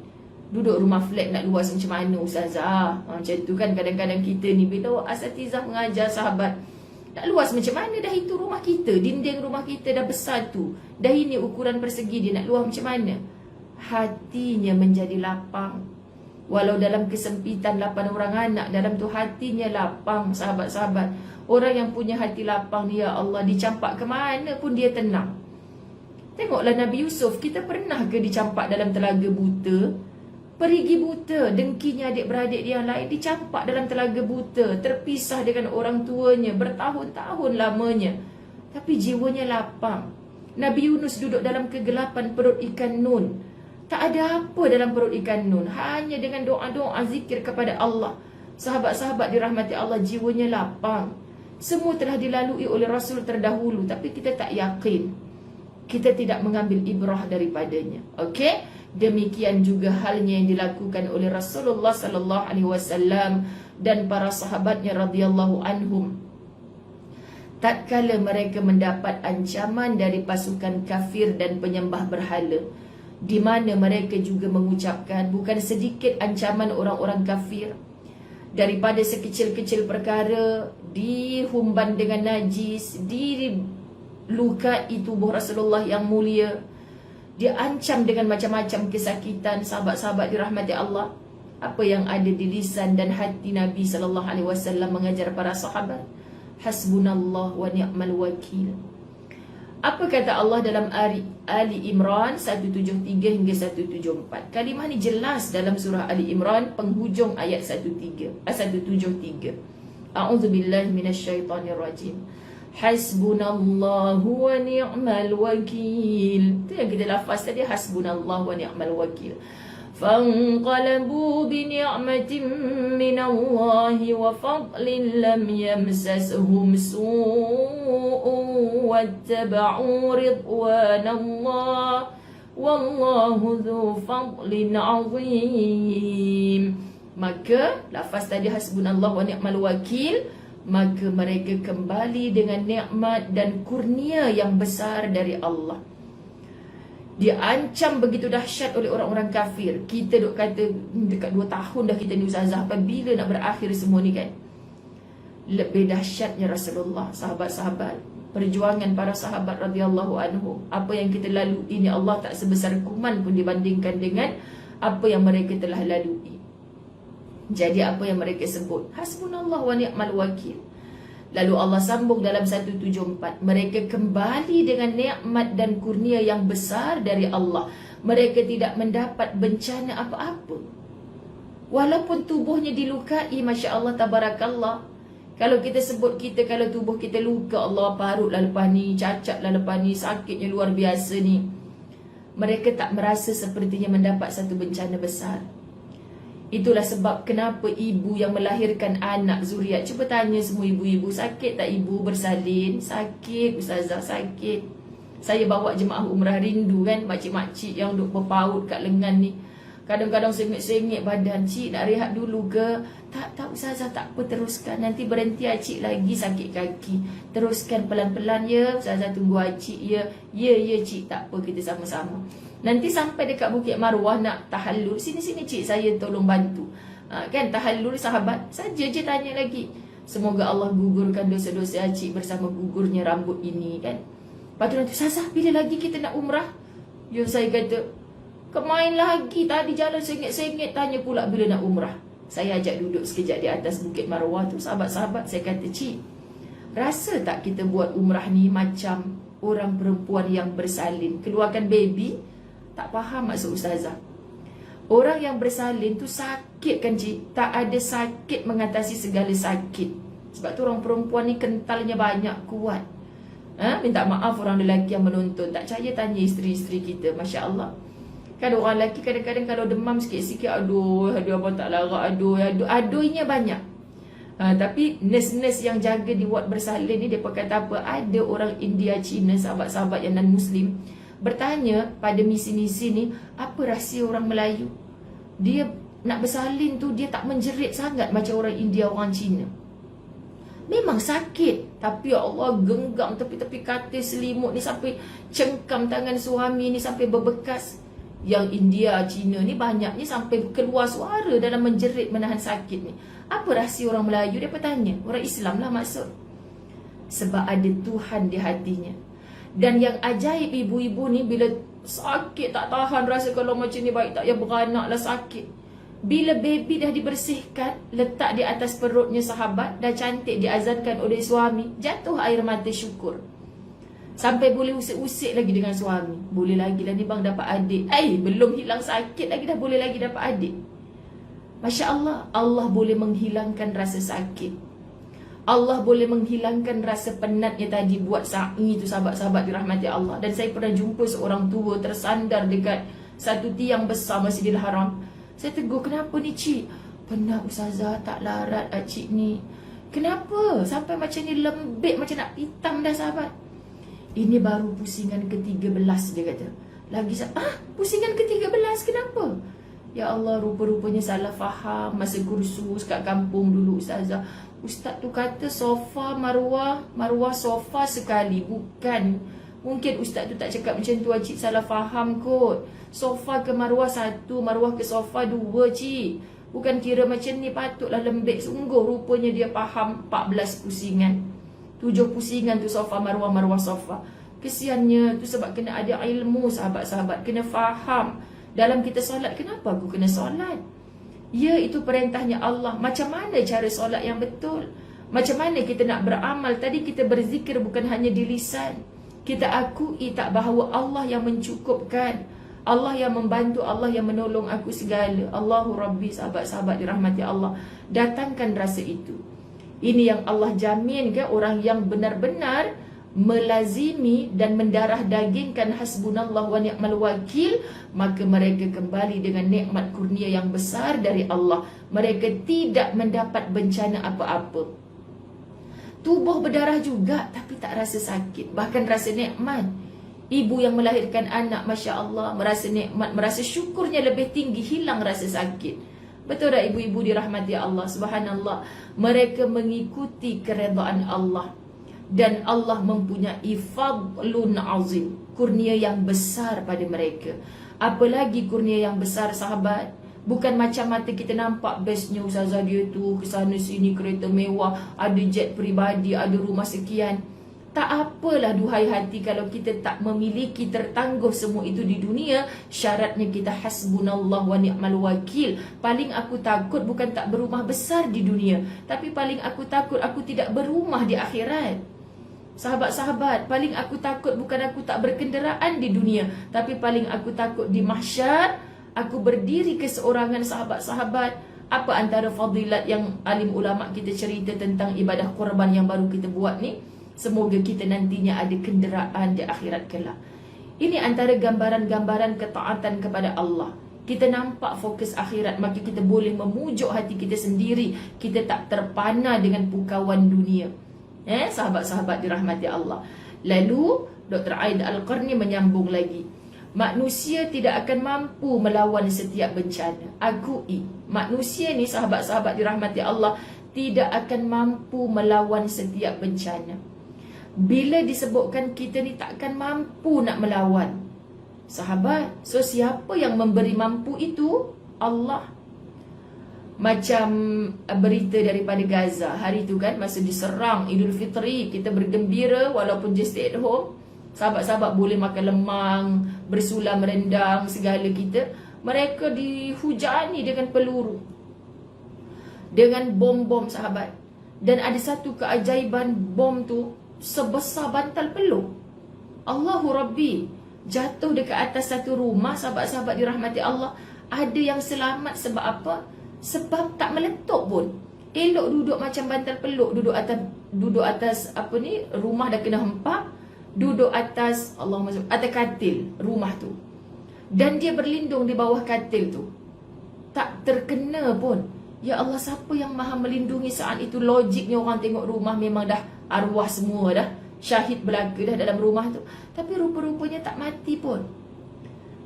Duduk rumah flat nak luas macam mana Ustazah? Macam tu kan kadang-kadang kita ni bila asatizah mengajar sahabat, nak luas macam mana? Dah itu rumah kita, dinding rumah kita dah besar tu, dah ini ukuran persegi dia, nak luas macam mana? Hatinya menjadi lapang. Walau dalam kesempitan 8 orang anak, dalam tu hatinya lapang sahabat-sahabat. Orang yang punya hati lapang ni, ya Allah, dicampak ke mana pun dia tenang. Tengoklah Nabi Yusuf, kita pernah ke dicampak dalam telaga buta? Perigi buta, dengkinya adik-beradik dia yang lain dicampak dalam telaga buta, terpisah dengan orang tuanya bertahun-tahun lamanya. Tapi jiwanya lapang. Nabi Yunus duduk dalam kegelapan perut ikan Nun. Tak ada apa dalam perut ikan Nun, hanya dengan doa-doa zikir kepada Allah. Sahabat-sahabat dirahmati Allah, jiwanya lapang. Semua telah dilalui oleh Rasul terdahulu, tapi kita tak yakin. Kita tidak mengambil ibrah daripadanya. Okey? Demikian juga halnya yang dilakukan oleh Rasulullah sallallahu alaihi wasallam dan para sahabatnya radhiyallahu anhum. tatkala mereka mendapat ancaman dari pasukan kafir dan penyembah berhala, di mana mereka juga mengucapkan, bukan sedikit ancaman orang-orang kafir, daripada sekecil-kecil perkara, dihumban dengan najis, dilukai tubuh Rasulullah yang mulia, diancam dengan macam-macam kesakitan. Sahabat-sahabat dirahmati Allah, apa yang ada di lisan dan hati Nabi SAW mengajar para sahabat? Hasbunallah wa ni'mal wakil. Apa kata Allah dalam Ali Imran 173 hingga 174? Kalimah ni jelas dalam surah Ali Imran penghujung ayat 173. A'udzubillahi minasyaitonirrajim. Hasbunallahu wa ni'mal wakil. Itu yang kita lafaz tadi, hasbunallahu wa ni'mal wakil. فانقلبوا بنعمة من الله وفضل لم يمسسهم سوء واتبعوا رضوان الله والله ذو فضل عظيم. Maka lafaz tadi hasbunallah wa ni'mal wakil, maka mereka kembali dengan nikmat dan kurnia yang besar dari Allah. Diancam begitu dahsyat oleh orang-orang kafir. Kita duk kata dekat 2 tahun dah kita ni ustazah, apabila nak berakhir semua ni kan? Lebih dahsyatnya Rasulullah, sahabat-sahabat, perjuangan para sahabat radhiyallahu anhu, apa yang kita lalui ini Allah tak sebesar kuman pun dibandingkan dengan apa yang mereka telah lalui. Jadi apa yang mereka sebut, hasbunallah wa ni'mal wakil. Lalu Allah sambung dalam 174, mereka kembali dengan nikmat dan kurnia yang besar dari Allah. Mereka tidak mendapat bencana apa-apa, walaupun tubuhnya dilukai. Masya Allah, tabarakallah. Kalau kita sebut, kalau tubuh kita luka, Allah, parut lah lepas ni, cacat lah lepas ni, sakitnya luar biasa ni, mereka tak merasa sepertinya mendapat satu bencana besar. Itulah sebab kenapa ibu yang melahirkan anak zuriat, cuba tanya semua ibu-ibu, sakit tak ibu bersalin? Sakit ustazah, sakit. Saya bawa jemaah umrah rindu kan, makcik-makcik yang duk berpaut kat lengan ni, kadang-kadang sengit-sengit badan. Cik nak rehat dulu ke? Tak ustazah, tak apa, teruskan. Nanti berhenti acik lagi sakit kaki, teruskan pelan-pelan ya ustazah, tunggu acik ya. Ya cik, tak apa, kita sama-sama. Nanti sampai dekat Bukit Marwah nak tahallul, sini-sini cik, saya tolong bantu. Kan tahallul sahabat, saja je tanya lagi. Semoga Allah gugurkan dosa-dosa cik bersama gugurnya rambut ini kan. Lepas tu nanti, Sazah, bila lagi kita nak umrah? Ya, saya kata, kemain lagi, tadi jalan sengit-sengit, tanya pula bila nak umrah. Saya ajak duduk sekejap di atas Bukit Marwah tu, sahabat-sahabat, saya kata, cik, rasa tak kita buat umrah ni macam orang perempuan yang bersalin, keluarkan baby? Tak faham maksud ustazah. Orang yang bersalin tu sakit kan cik? Tak ada sakit mengatasi segala sakit. Sebab tu orang perempuan ni kentalnya banyak, kuat. Minta maaf orang lelaki yang menonton, tak percaya tanya isteri-isteri kita. Masya Allah. Kan orang lelaki kadang-kadang kalau demam sikit-sikit, aduh abang tak larat, aduhnya banyak. Tapi nurse-nurse yang jaga di ward bersalin ni, dia kata apa? Ada orang India, Cina, sahabat-sahabat yang non-Muslim bertanya pada misi-misi ni, apa rahsia orang Melayu? Dia nak bersalin tu, dia tak menjerit sangat macam orang India, orang Cina. Memang sakit, tapi ya Allah, genggam tepi-tepi katil selimut ni sampai cengkam tangan suami ni sampai berbekas. Yang India, Cina ni banyaknya sampai keluar suara dalam menjerit menahan sakit ni. Apa rahsia orang Melayu? Dia bertanya. Orang Islam lah maksud. Sebab ada Tuhan di hatinya. Dan yang ajaib, ibu-ibu ni bila sakit tak tahan, rasa kalau macam ni baik tak ya beranak lah sakit. Bila baby dah dibersihkan, letak di atas perutnya sahabat, dah cantik diazankan oleh suami, jatuh air mata syukur. Sampai boleh usik-usik lagi dengan suami. Boleh lagi lah ni bang dapat adik. Belum hilang sakit lagi dah boleh lagi dapat adik. Masya Allah, Allah boleh menghilangkan rasa sakit. Allah boleh menghilangkan rasa penatnya tadi buat sa'i itu, sahabat-sahabat dirahmati Allah. Dan saya pernah jumpa seorang tua tersandar dekat satu tiang besar Masjidil Haram. Saya tegur, kenapa ni cik? Penat ustazah, tak larat cik ni. Kenapa? Sampai macam ni lembik, macam nak pitam dah sahabat. Ini baru pusingan ke-13 dia kata. Pusingan ke-13 kenapa? Ya Allah, rupa-rupanya salah faham masa kursus kat kampung dulu ustazah. Ustaz tu kata sofa marwah, marwah sofa sekali. Bukan. Mungkin ustaz tu tak cakap macam tu, cik salah faham kot. Sofa ke marwah satu, marwah ke sofa dua, cik. Bukan kira macam ni, patutlah lembek sungguh. Rupanya dia faham 14 pusingan. 7 pusingan tu sofa marwah, marwah sofa. Kesiannya tu sebab kena ada ilmu sahabat-sahabat. Kena faham. Dalam kita solat, kenapa aku kena solat? Ya, itu perintahnya Allah. Macam mana cara solat yang betul? Macam mana kita nak beramal? Tadi kita berzikir bukan hanya di lisan. Kita akui tak bahawa Allah yang mencukupkan, Allah yang membantu, Allah yang menolong aku segala. Allahu Rabbi, sahabat-sahabat dirahmati Allah. Datangkan rasa itu. Ini yang Allah jamin ke orang yang benar-benar melazimi dan mendarah dagingkan hasbunallah wa ni'mal wakil, maka mereka kembali dengan nikmat kurnia yang besar dari Allah. Mereka tidak mendapat bencana apa-apa. Tubuh berdarah juga tapi tak rasa sakit, bahkan rasa nikmat. Ibu yang melahirkan anak, Masya Allah, merasa nikmat, merasa syukurnya lebih tinggi, hilang rasa sakit. Betul tak ibu-ibu dirahmati Allah? Subhanallah. Mereka mengikuti keredaan Allah. Dan Allah mempunyai fadlun azim, kurnia yang besar pada mereka. Apalagi kurnia yang besar, sahabat. Bukan macam mata kita nampak bestnya ustazah dia tu, kesana sini kereta mewah, ada jet peribadi, ada rumah sekian. Tak apalah duhai hati kalau kita tak memiliki, tertangguh semua itu di dunia. Syaratnya kita hasbunallah wa ni'mal wakil. Paling aku takut bukan tak berumah besar di dunia, tapi paling aku takut aku tidak berumah di akhirat. Sahabat-sahabat, paling aku takut bukan aku tak berkenderaan di dunia, tapi paling aku takut di mahsyar aku berdiri keseorangan. Sahabat-sahabat, apa antara fadilat yang alim ulama kita cerita tentang ibadah korban yang baru kita buat ni? Semoga kita nantinya ada kenderaan di akhirat kelak. Ini antara gambaran-gambaran ketaatan kepada Allah. Kita nampak fokus akhirat, maka kita boleh memujuk hati kita sendiri. Kita tak terpana dengan pukauan dunia. Sahabat-sahabat dirahmati Allah. Lalu Dr. Aid Al-Qarni menyambung lagi. Manusia tidak akan mampu melawan setiap bencana. Akui, manusia ni sahabat-sahabat dirahmati Allah tidak akan mampu melawan setiap bencana. Bila disebutkan kita ni tak akan mampu nak melawan, sahabat, so siapa yang memberi mampu itu? Allah. Macam berita daripada Gaza hari tu kan, masa diserang Idul Fitri, kita bergembira walaupun just stay at home. Sahabat-sahabat boleh makan lemang, bersulam rendang, segala kita. Mereka dihujani dengan peluru, dengan bom-bom, sahabat. Dan ada satu keajaiban, bom tu sebesar bantal peluk. Allahu Rabbi, jatuh dekat atas satu rumah, sahabat-sahabat dirahmati Allah. Ada yang selamat sebab apa? Sebab tak meletup pun. Elok duduk macam bantal peluk, duduk atas apa ni, rumah dah kena hempap, duduk atas atas katil rumah tu. Dan dia berlindung di bawah katil tu. Tak terkena pun. Ya Allah, siapa yang maha melindungi saat itu? Logiknya orang tengok rumah memang dah arwah semua dah, syahid belaka dah dalam rumah tu. Tapi rupa-rupanya tak mati pun.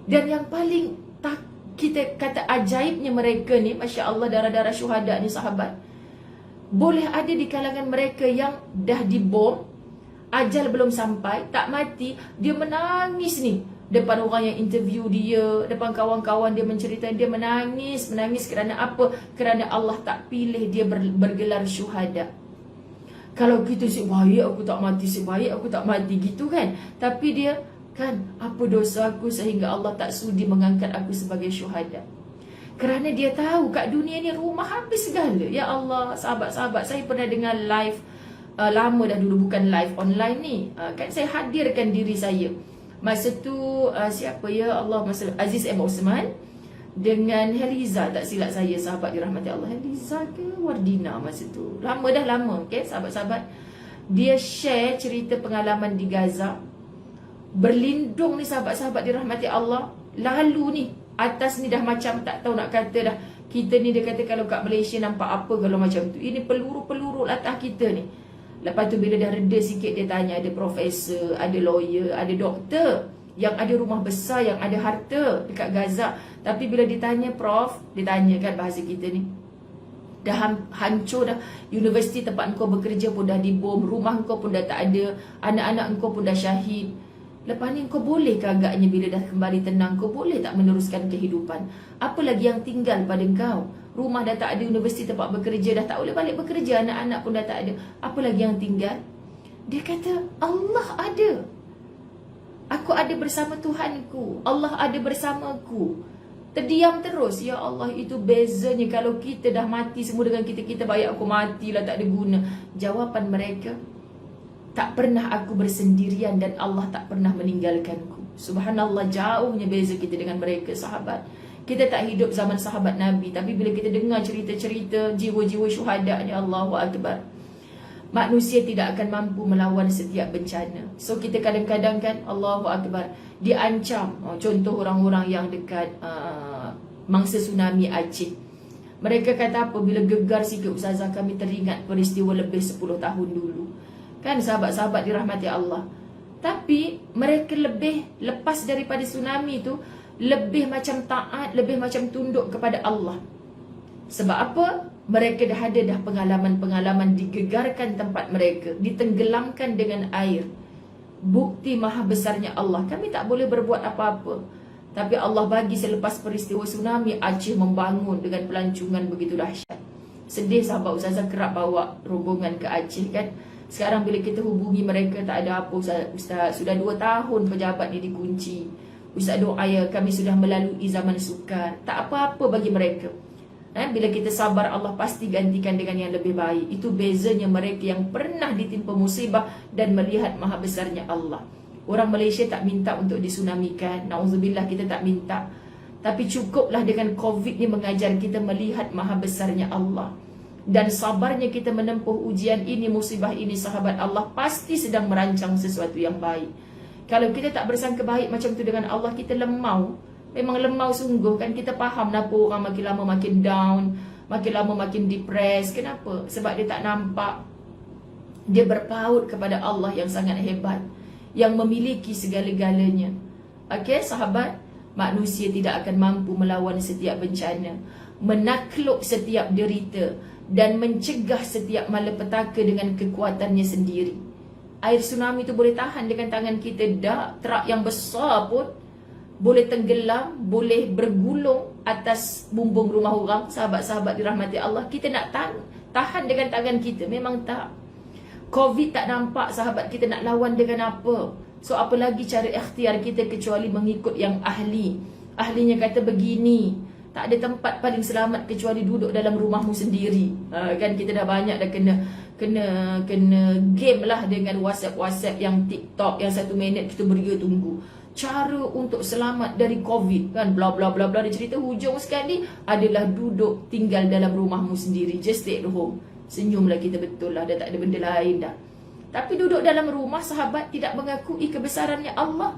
Dan yang paling kita kata ajaibnya mereka ni, Masya Allah, darah-darah syuhada ni sahabat, boleh ada di kalangan mereka yang dah dibom, ajal belum sampai, tak mati, dia menangis ni depan orang yang interview dia, depan kawan-kawan dia, menceritakan dia menangis kerana apa? Kerana Allah tak pilih dia bergelar syuhada. Kalau kita sebaik aku tak mati, sebaik aku tak mati gitu kan. Tapi dia kan, apa dosa aku sehingga Allah tak sudi mengangkat aku sebagai syuhada? Kerana dia tahu kat dunia ni rumah habis segala. Ya Allah, sahabat-sahabat, saya pernah dengar live lama dah dulu, bukan live online ni. Kan saya hadirkan diri saya. Masa tu siapa ya Allah, masa Aziz M. Osman dengan Heliza, tak silap saya, sahabat dirahmati Allah. Heliza ke Wardina masa tu, lama dah lama. Okay, sahabat-sahabat, dia share cerita pengalaman di Gaza. Berlindung ni sahabat-sahabat dirahmati Allah. Lalu ni atas ni dah macam tak tahu nak kata dah. Kita ni dia kata kalau kat Malaysia nampak apa kalau macam tu. Ini peluru-peluru atas kita ni. Lepas tu bila dah reda sikit, dia tanya, ada profesor, ada lawyer, ada doktor. yang ada rumah besar, yang ada harta dekat Gaza. Tapi bila ditanya Prof, ditanya kan bahasa kita ni, dah hancur dah, universiti tempat engkau bekerja pun dah dibom, rumah engkau pun dah tak ada, anak-anak engkau pun dah syahid. Lepas ni engkau boleh ke agaknya bila dah kembali tenang, kau boleh tak meneruskan kehidupan? Apa lagi yang tinggal pada engkau? Rumah dah tak ada, universiti tempat bekerja dah tak boleh balik bekerja, anak-anak pun dah tak ada. Apa lagi yang tinggal? Dia kata, Allah ada. Aku ada bersama Tuhanku. Allah ada bersamaku. Terdiam terus. Ya Allah, itu bezanya kalau kita dah mati semua dengan kita baik aku matilah, tak ada guna. Jawapan mereka, tak pernah aku bersendirian dan Allah tak pernah meninggalkanku. Subhanallah, jauhnya beza kita dengan mereka, sahabat. Kita tak hidup zaman sahabat Nabi, tapi bila kita dengar cerita-cerita jiwa-jiwa syuhada ni, Allahu Akbar. Manusia tidak akan mampu melawan setiap bencana. So kita kadang-kadang kan, Allahu Akbar, diancam. Contoh orang-orang yang dekat mangsa tsunami Aceh. Mereka kata apa? Bila gegar sikit ustazah, kami teringat peristiwa lebih 10 tahun dulu. Kan sahabat-sahabat dirahmati Allah. Tapi mereka lebih lepas daripada tsunami tu, lebih macam taat, lebih macam tunduk kepada Allah. Sebab apa? Mereka dah ada pengalaman-pengalaman digegarkan tempat mereka, ditenggelamkan dengan air. Bukti maha besarnya Allah. Kami tak boleh berbuat apa-apa. Tapi Allah bagi selepas peristiwa tsunami, Aceh membangun dengan pelancongan begitu dahsyat. Sedih sahabat ustazah kerap bawa rombongan ke Aceh kan. Sekarang bila kita hubungi mereka, tak ada apa Ustaz, sudah 2 tahun pejabat ni dikunci. Ustaz doa ya, kami sudah melalui zaman sukar. Tak apa-apa bagi mereka. Bila kita sabar, Allah pasti gantikan dengan yang lebih baik. Itu bezanya mereka yang pernah ditimpa musibah dan melihat maha besarnya Allah. Orang Malaysia tak minta untuk disunamikan. Na'udzubillah, kita tak minta. Tapi cukuplah dengan COVID ni mengajar kita melihat maha besarnya Allah. Dan sabarnya kita menempuh ujian ini, musibah ini, sahabat, Allah pasti sedang merancang sesuatu yang baik. Kalau kita tak bersangka baik macam tu dengan Allah, kita lemau. Memang lemau sungguh kan. Kita faham kenapa orang makin lama makin down, makin lama makin depressed. Kenapa? Sebab dia tak nampak dia berpaut kepada Allah yang sangat hebat, yang memiliki segala-galanya. Okey sahabat, manusia tidak akan mampu melawan setiap bencana, menakluk setiap derita dan mencegah setiap malapetaka dengan kekuatannya sendiri. Air tsunami itu boleh tahan dengan tangan kita. Truk yang besar pun boleh tenggelam, boleh bergulung atas bumbung rumah orang. Sahabat-sahabat dirahmati Allah, kita nak tahan dengan tangan kita? Memang tak. COVID tak nampak sahabat, kita nak lawan dengan apa? So apa lagi cara ikhtiar kita kecuali mengikut yang ahli. Ahlinya kata begini, tak ada tempat paling selamat kecuali duduk dalam rumahmu sendiri. Kan kita dah banyak dah kena game lah dengan WhatsApp yang TikTok yang 1 minit kita beria tunggu. Cara untuk selamat dari COVID kan, bla bla bla bla. Dia cerita hujung sekali adalah duduk tinggal dalam rumahmu sendiri. Just stay at home. Senyumlah kita, betul lah, dah tak ada benda lain dah. Tapi duduk dalam rumah sahabat, tidak mengakui kebesarannya Allah,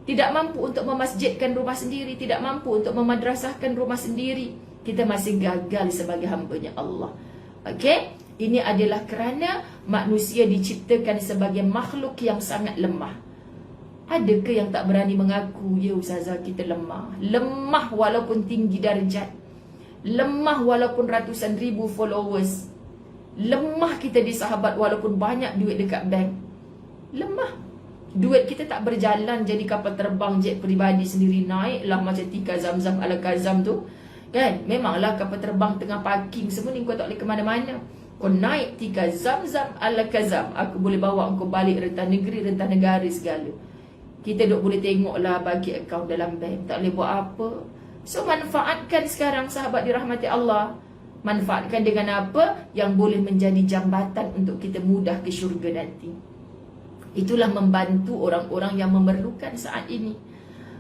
tidak mampu untuk memasjidkan rumah sendiri, tidak mampu untuk memadrasahkan rumah sendiri, kita masih gagal sebagai hambanya Allah. Okey, ini adalah kerana manusia diciptakan sebagai makhluk yang sangat lemah. Adakah yang tak berani mengaku, ya ustazah kita lemah? Lemah walaupun tinggi darjat, lemah walaupun ratusan ribu followers, lemah kita di sahabat walaupun banyak duit dekat bank. Lemah. Duit kita tak berjalan jadi kapal terbang jet peribadi sendiri, naiklah macam tika Zamzam ala Kazam tu kan. Memanglah kapal terbang tengah parking semua ni, kau tak boleh ke mana-mana. Kau naik tika Zamzam ala Kazam, aku boleh bawa kau balik rentah negeri, rentah negara segala. Kita duk boleh tengoklah bagi akaun dalam bank, tak boleh buat apa. So manfaatkan sekarang sahabat dirahmati Allah. Manfaatkan dengan apa yang boleh menjadi jambatan untuk kita mudah ke syurga nanti. Itulah membantu orang-orang yang memerlukan saat ini.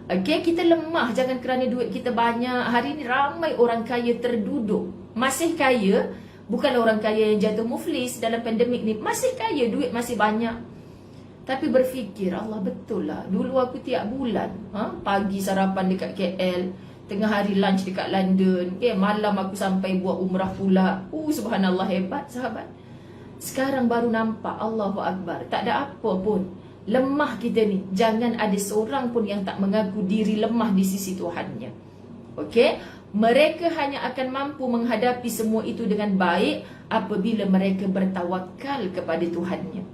Okey, kita lemah jangan kerana duit kita banyak. Hari ini ramai orang kaya terduduk. Masih kaya, bukanlah orang kaya yang jatuh muflis dalam pandemik ni. Masih kaya, duit masih banyak. Tapi berfikir, Allah betul lah, dulu aku tiap bulan pagi sarapan dekat KL, tengah hari lunch dekat London, malam aku sampai buat umrah pula. Subhanallah, hebat sahabat. Sekarang baru nampak, Allahu Akbar, tak ada apa pun. Lemah kita ni, jangan ada seorang pun yang tak mengaku diri lemah di sisi Tuhannya. Okey, mereka hanya akan mampu menghadapi semua itu dengan baik apabila mereka bertawakal kepada Tuhannya,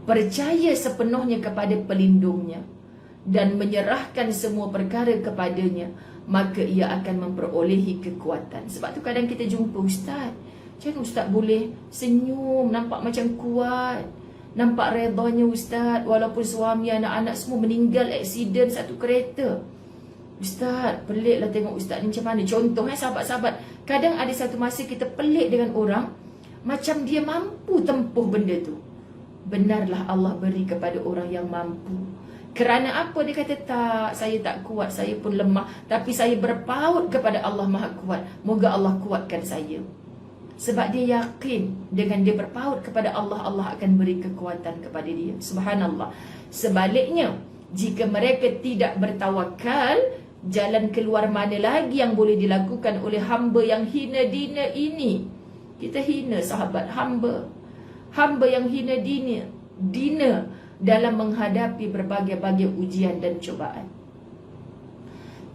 percaya sepenuhnya kepada pelindungnya, dan menyerahkan semua perkara kepadanya, maka ia akan memperolehi kekuatan. Sebab tu kadang kita jumpa ustaz, macam mana ustaz boleh senyum, nampak macam kuat, nampak redanya ustaz, walaupun suami, anak-anak semua meninggal aksiden satu kereta. Ustaz, peliklah tengok ustaz ni macam mana. Contoh sahabat-sahabat, kadang ada satu masa kita pelik dengan orang, macam dia mampu tempuh benda tu. Benarlah Allah beri kepada orang yang mampu. Kerana apa? Dia kata, tak, saya tak kuat, saya pun lemah, tapi saya berpaut kepada Allah Maha Kuat, moga Allah kuatkan saya. Sebab dia yakin dengan dia berpaut kepada Allah, Allah akan beri kekuatan kepada dia. Subhanallah. Sebaliknya, jika mereka tidak bertawakal, jalan keluar mana lagi yang boleh dilakukan oleh hamba yang hina dina ini? Kita hina sahabat, hamba yang hina dina dalam menghadapi berbagai-bagai ujian dan cubaan.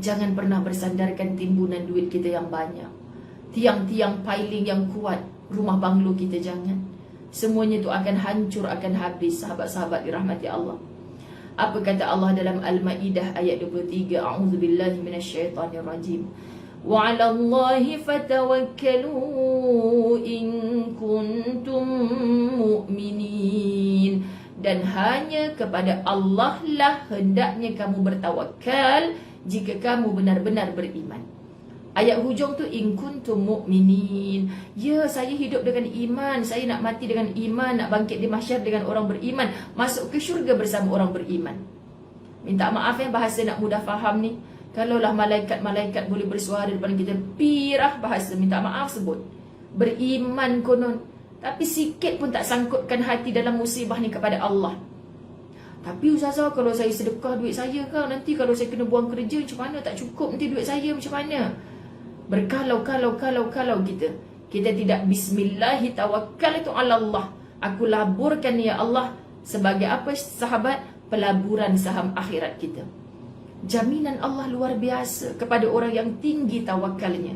Jangan pernah bersandarkan timbunan duit kita yang banyak, tiang-tiang piling yang kuat, rumah banglo kita jangan. Semuanya itu akan hancur, akan habis, sahabat-sahabat dirahmati Allah. Apa kata Allah dalam Al-Maidah ayat 23? A'udzubillahi minasyaitonirrajim. Wa 'alallahi fatawakkalu in kuntum mu'minin. Dan hanya kepada Allah lah hendaknya kamu bertawakal jika kamu benar-benar beriman. Ayat hujung tu in kuntum mu'minin. Ya, saya hidup dengan iman, saya nak mati dengan iman, nak bangkit di mahsyar dengan orang beriman, masuk ke syurga bersama orang beriman. Minta maaf bahasa nak mudah faham ni. Kalaulah malaikat-malaikat boleh bersuara depan kita, pirah bahasa, minta maaf sebut. Beriman konon, tapi sikit pun tak sangkutkan hati dalam musibah ni kepada Allah. Tapi ustazah, kalau saya sedekah duit saya kan, nanti kalau saya kena buang kerja macam mana, tak cukup nanti duit saya macam mana? Berkalau kita tidak bismillahi tawakkaltu ala Allah. Aku laburkan ya Allah sebagai apa sahabat? Pelaburan saham akhirat kita. Jaminan Allah luar biasa kepada orang yang tinggi tawakalnya.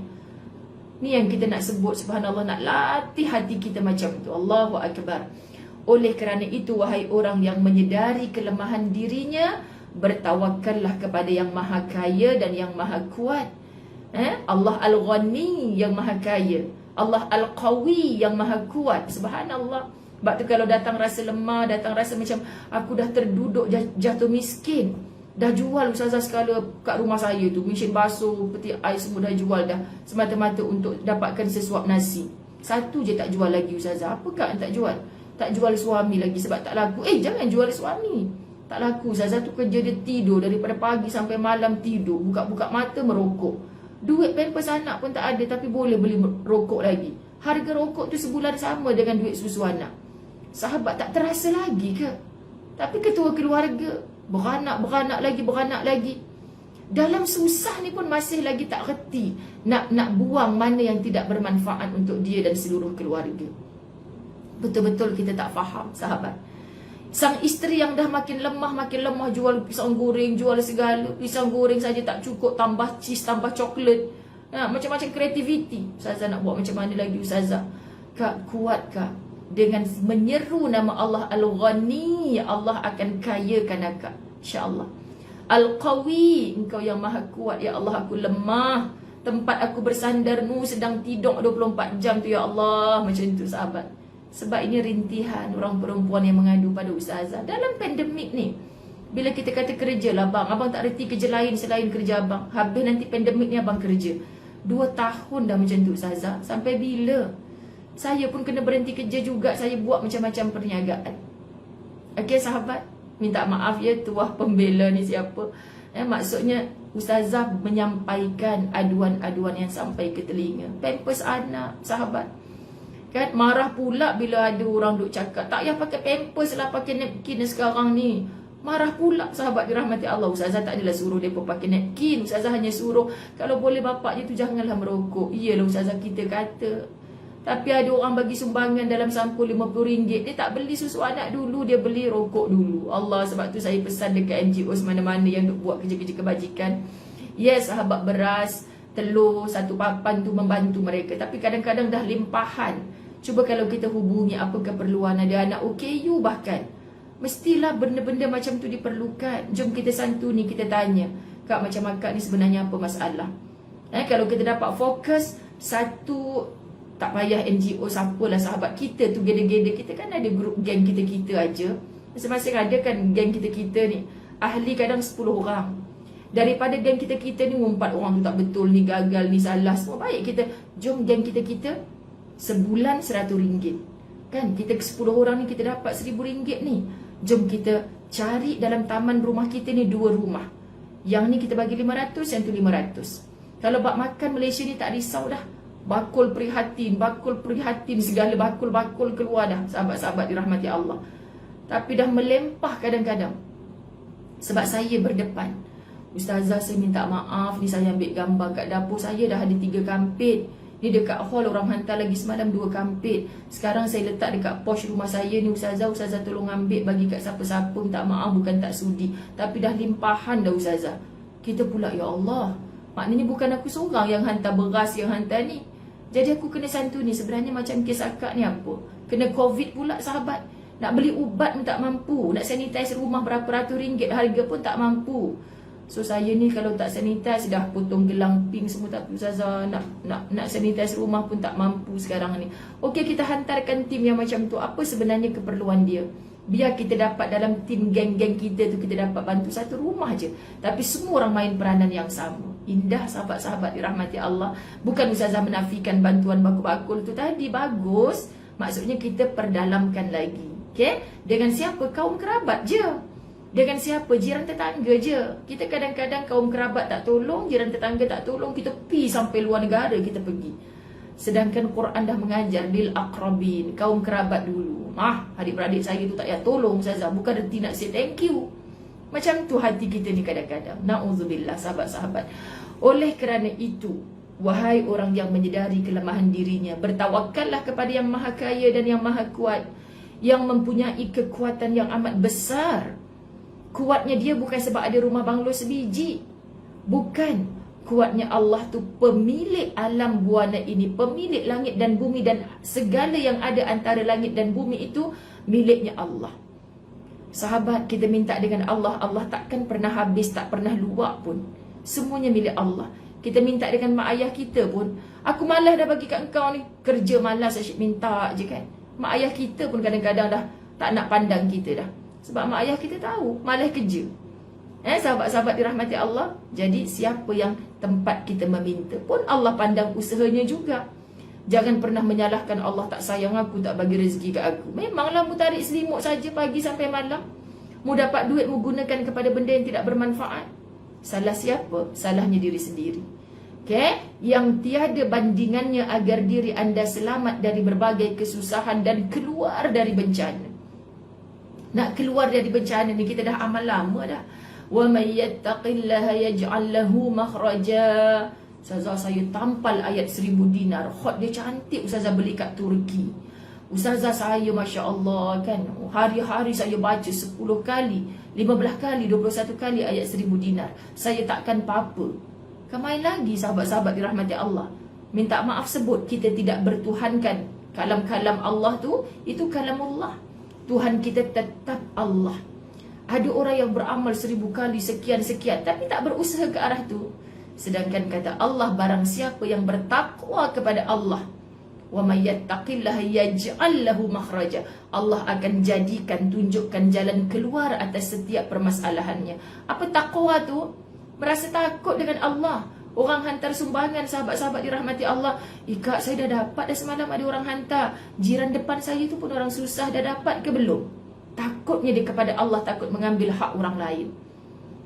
Ni yang kita nak sebut, subhanallah, nak latih hati kita macam tu. Allahu Akbar. Oleh kerana itu, wahai orang yang menyedari kelemahan dirinya, bertawakallah kepada yang maha kaya dan yang maha kuat. Allah Al-Ghani yang maha kaya, Allah Al-Qawi yang maha kuat. Subhanallah. Sebab tu kalau datang rasa lemah, datang rasa macam aku dah terduduk jatuh miskin, dah jual ustazah sekala kat rumah saya tu, mesin basuh, peti air semua dah jual dah, semata-mata untuk dapatkan sesuap nasi. Satu je tak jual lagi ustazah. Apakah yang tak jual? Tak jual suami lagi sebab tak laku. Jangan jual suami, tak laku ustazah. Tu kerja dia tidur daripada pagi sampai malam, tidur, buka-buka mata merokok. Duit pampers anak pun tak ada, tapi boleh beli rokok lagi. Harga rokok tu sebulan sama dengan duit susu anak. Sahabat, tak terasa lagi ke? Tapi ketua keluarga, beranak lagi. Dalam susah ni pun masih lagi tak reti nak buang mana yang tidak bermanfaat untuk dia dan seluruh keluarga. Betul-betul kita tak faham, sahabat. Sang isteri yang dah makin lemah, jual pisang goreng, jual segala. Pisang goreng saja tak cukup, tambah cheese, tambah coklat. Macam-macam kreativiti. Ustazah nak buat macam mana lagi ustazah? Kak, kuat kak. Dengan menyeru nama Allah Al-Ghani, Allah akan kayakan akak, insya-Allah. Al-Qawi, engkau yang maha kuat ya Allah, aku lemah, tempat aku bersandar nu sedang tidur 24 jam tu ya Allah. Macam tu sahabat. Sebab ini rintihan orang perempuan yang mengadu pada ustazah dalam pandemik ni. Bila kita kata kerja lah bang, abang tak reti kerja lain selain kerja abang. Habis nanti pandemik ni abang kerja 2 tahun dah macam tu ustazah. Sampai bila? Saya pun kena berhenti kerja juga. Saya buat macam-macam perniagaan. Okey sahabat, minta maaf ya tuah pembela ni siapa. Maksudnya ustazah menyampaikan aduan-aduan yang sampai ke telinga. Pampers anak, sahabat. Kan marah pula bila ada orang duk cakap, tak payah pakai pampers lah, pakai napkin sekarang ni. Marah pula, sahabat dirahmati Allah. Ustazah tak adalah suruh mereka pakai napkin. Ustazah hanya suruh, kalau boleh bapak je tu janganlah merokok. Iyalah ustazah, kita kata Tapi ada orang bagi sumbangan dalam sampul RM50. Dia tak beli susu anak dulu, dia beli rokok dulu. Allah, sebab tu saya pesan dekat NGO mana-mana yang duk buat kerja-kerja kebajikan. Yes, sahabat beras, telur, satu papan tu membantu mereka. Tapi kadang-kadang dah limpahan. Cuba kalau kita hubungi apa keperluan, ada anak OKU bahkan. Mestilah benda-benda macam tu diperlukan. Jom kita santuni, kita tanya. Kak, macam akak ni sebenarnya apa masalah? Kalau kita dapat fokus satu, tak payah NGO siapalah sahabat kita tu gede-gede. Kita kan ada grup geng kita-kita aja. Masing-masing ada kan geng kita-kita ni. Ahli kadang 10 orang. Daripada geng kita-kita ni 4 orang tu tak betul, ni gagal, ni salah, semua baik kita. Jom geng kita-kita sebulan RM100. Kan kita 10 orang ni kita dapat RM1,000 ni. Jom kita cari dalam taman rumah kita ni 2 rumah. Yang ni kita bagi 500, yang tu 500. Kalau bak makan Malaysia ni tak risau dah. Bakul prihatin, segala bakul-bakul keluar dah, sahabat-sahabat dirahmati Allah. Tapi dah melempah kadang-kadang. Sebab saya berdepan, Ustazah saya minta maaf, ni saya ambil gambar kat dapur saya dah ada 3 kampit. Ni dekat hall orang hantar lagi semalam 2 kampit. Sekarang saya letak dekat pos rumah saya ni, Ustazah tolong ambil bagi kat siapa-siapa. Minta maaf, bukan tak sudi, tapi dah limpahan dah Ustazah. Kita pula, ya Allah, maknanya bukan aku seorang yang hantar beras, yang hantar ni. Jadi aku kena santuni. Sebenarnya macam kes akak ni apa? Kena COVID pula sahabat. Nak beli ubat pun tak mampu. Nak sanitize rumah berapa ratus ringgit harga pun tak mampu. So saya ni kalau tak sanitize dah potong gelang pink semua tak. Ustazah nak sanitize rumah pun tak mampu sekarang ni. Okey, kita hantarkan tim yang macam tu. Apa sebenarnya keperluan dia? Biar kita dapat dalam tim geng-geng kita tu, kita dapat bantu satu rumah je. Tapi semua orang main peranan yang sama. Indah sahabat-sahabat dirahmati Allah. Bukan Ustazah menafikan bantuan bakul-bakul tu tadi. Bagus. Maksudnya kita perdalamkan lagi. Okay? Dengan siapa? Kaum kerabat je. Dengan siapa? Jiran tetangga je. Kita kadang-kadang kaum kerabat tak tolong, jiran tetangga tak tolong, kita pergi sampai luar negara kita pergi. Sedangkan Quran dah mengajar lil aqrabin, kaum kerabat dulu. Adik-beradik saya tu tak payah tolong Ustazah, bukan erti nak say thank you. Macam tu hati kita ni kadang-kadang. Na'udzubillah sahabat-sahabat. Oleh kerana itu, wahai orang yang menyedari kelemahan dirinya, bertawakallah kepada yang maha kaya dan yang maha kuat, yang mempunyai kekuatan yang amat besar. Kuatnya dia bukan sebab ada rumah banglo sebiji. Bukan. Kuatnya Allah tu pemilik alam buana ini, pemilik langit dan bumi, dan segala yang ada antara langit dan bumi itu miliknya Allah. Sahabat, kita minta dengan Allah, Allah takkan pernah habis, tak pernah luak pun. Semuanya milik Allah. Kita minta dengan mak ayah kita pun, aku malas dah bagi kat engkau ni, kerja malas asyik minta je kan. Mak ayah kita pun kadang-kadang dah tak nak pandang kita dah. Sebab mak ayah kita tahu malas kerja. Sahabat-sahabat dirahmati Allah. Jadi siapa yang tempat kita meminta pun Allah pandang usahanya juga. Jangan pernah menyalahkan Allah, tak sayang aku, tak bagi rezeki ke aku. Memanglah mu tarik selimut saja pagi sampai malam. Mu dapat duit, mu gunakan kepada benda yang tidak bermanfaat. Salah siapa? Salahnya diri sendiri. Okay? Yang tiada bandingannya agar diri anda selamat dari berbagai kesusahan dan keluar dari bencana. Nak keluar dari bencana ni kita dah amal lama dah. Wa may yattaqillaha yaj'al lahu makhraja. Ustazah saya tampal ayat 1000 dinar. Hot dia cantik Ustazah beli kat Turki. Ustazah saya masya-Allah kan, hari-hari saya baca 10 kali, 15 kali, 21 kali ayat 1000 dinar. Saya takkan apa-apa. Kamai lagi sahabat-sahabat dirahmati Allah. Minta maaf sebut kita tidak bertuhankan kalam-kalam Allah tu, itu kalamullah. Tuhan kita tetap Allah. Ada orang yang beramal 1000 kali sekian-sekian tapi tak berusaha ke arah tu. Sedangkan kata Allah, barang siapa yang bertakwa kepada Allah, wa may yattaqillaha yaj'al lahu makhraja, Allah akan jadikan, tunjukkan jalan keluar atas setiap permasalahannya. Apa takwa tu? Merasa takut dengan Allah. Orang hantar sumbangan, sahabat-sahabat dirahmati Allah. Kak, saya dah dapat dah semalam ada orang hantar. Jiran depan saya tu pun orang susah, dah dapat ke belum? Takutnya dia kepada Allah, takut mengambil hak orang lain.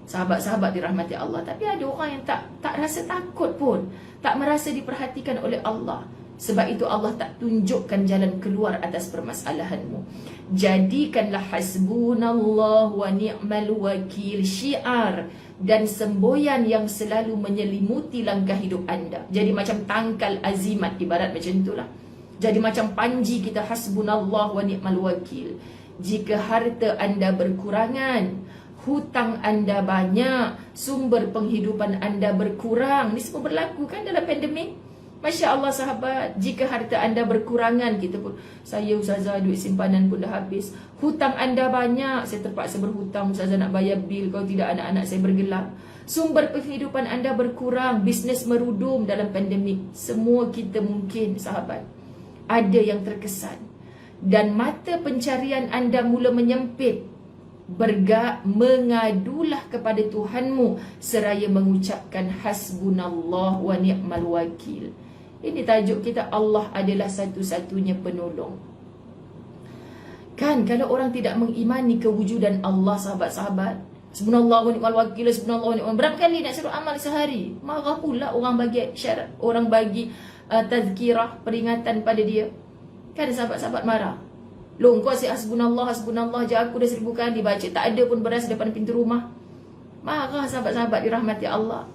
Sahabat-sahabat dirahmati Allah. Tapi ada orang yang tak rasa takut pun, tak merasa diperhatikan oleh Allah. Sebab itu Allah tak tunjukkan jalan keluar atas permasalahanmu. Jadikanlah hasbunallah wa ni'mal wakil syiar dan semboyan yang selalu menyelimuti langkah hidup anda. Jadi macam tangkal azimat, ibarat macam itulah. Jadi macam Panji kita, hasbunallah wa ni'mal wakil. Jika harta anda berkurangan, hutang anda banyak, sumber penghidupan anda berkurang. Ini semua berlaku kan dalam pandemik. Masya Allah sahabat, jika harta anda berkurangan, kita pun, saya Ustazah duit simpanan pun dah habis. Hutang anda banyak, saya terpaksa berhutang Ustazah nak bayar bil, kalau tidak anak-anak saya bergelap. Sumber penghidupan anda berkurang, bisnes merudum dalam pandemik. Semua kita mungkin sahabat ada yang terkesan. Dan mata pencarian anda mula menyempit. Mengadulah kepada Tuhanmu seraya mengucapkan hasbunallah wa ni'mal wakil. Ini tajuk kita, Allah adalah satu-satunya penolong. Kan kalau orang tidak mengimani kewujudan Allah, sahabat-sahabat, hasbunallah wa ni'mal wakil, hasbunallah wa ni'mal, berapa kali nak suruh amal sehari? Marah pula orang bagi syarat, orang bagi tazkirah, peringatan pada dia. Kan sahabat-sahabat marah. Loh, kau asyik hasbunallah je, aku dah 1000 kali baca, tak ada pun beras depan pintu rumah. Marah sahabat-sahabat dirahmati Allah.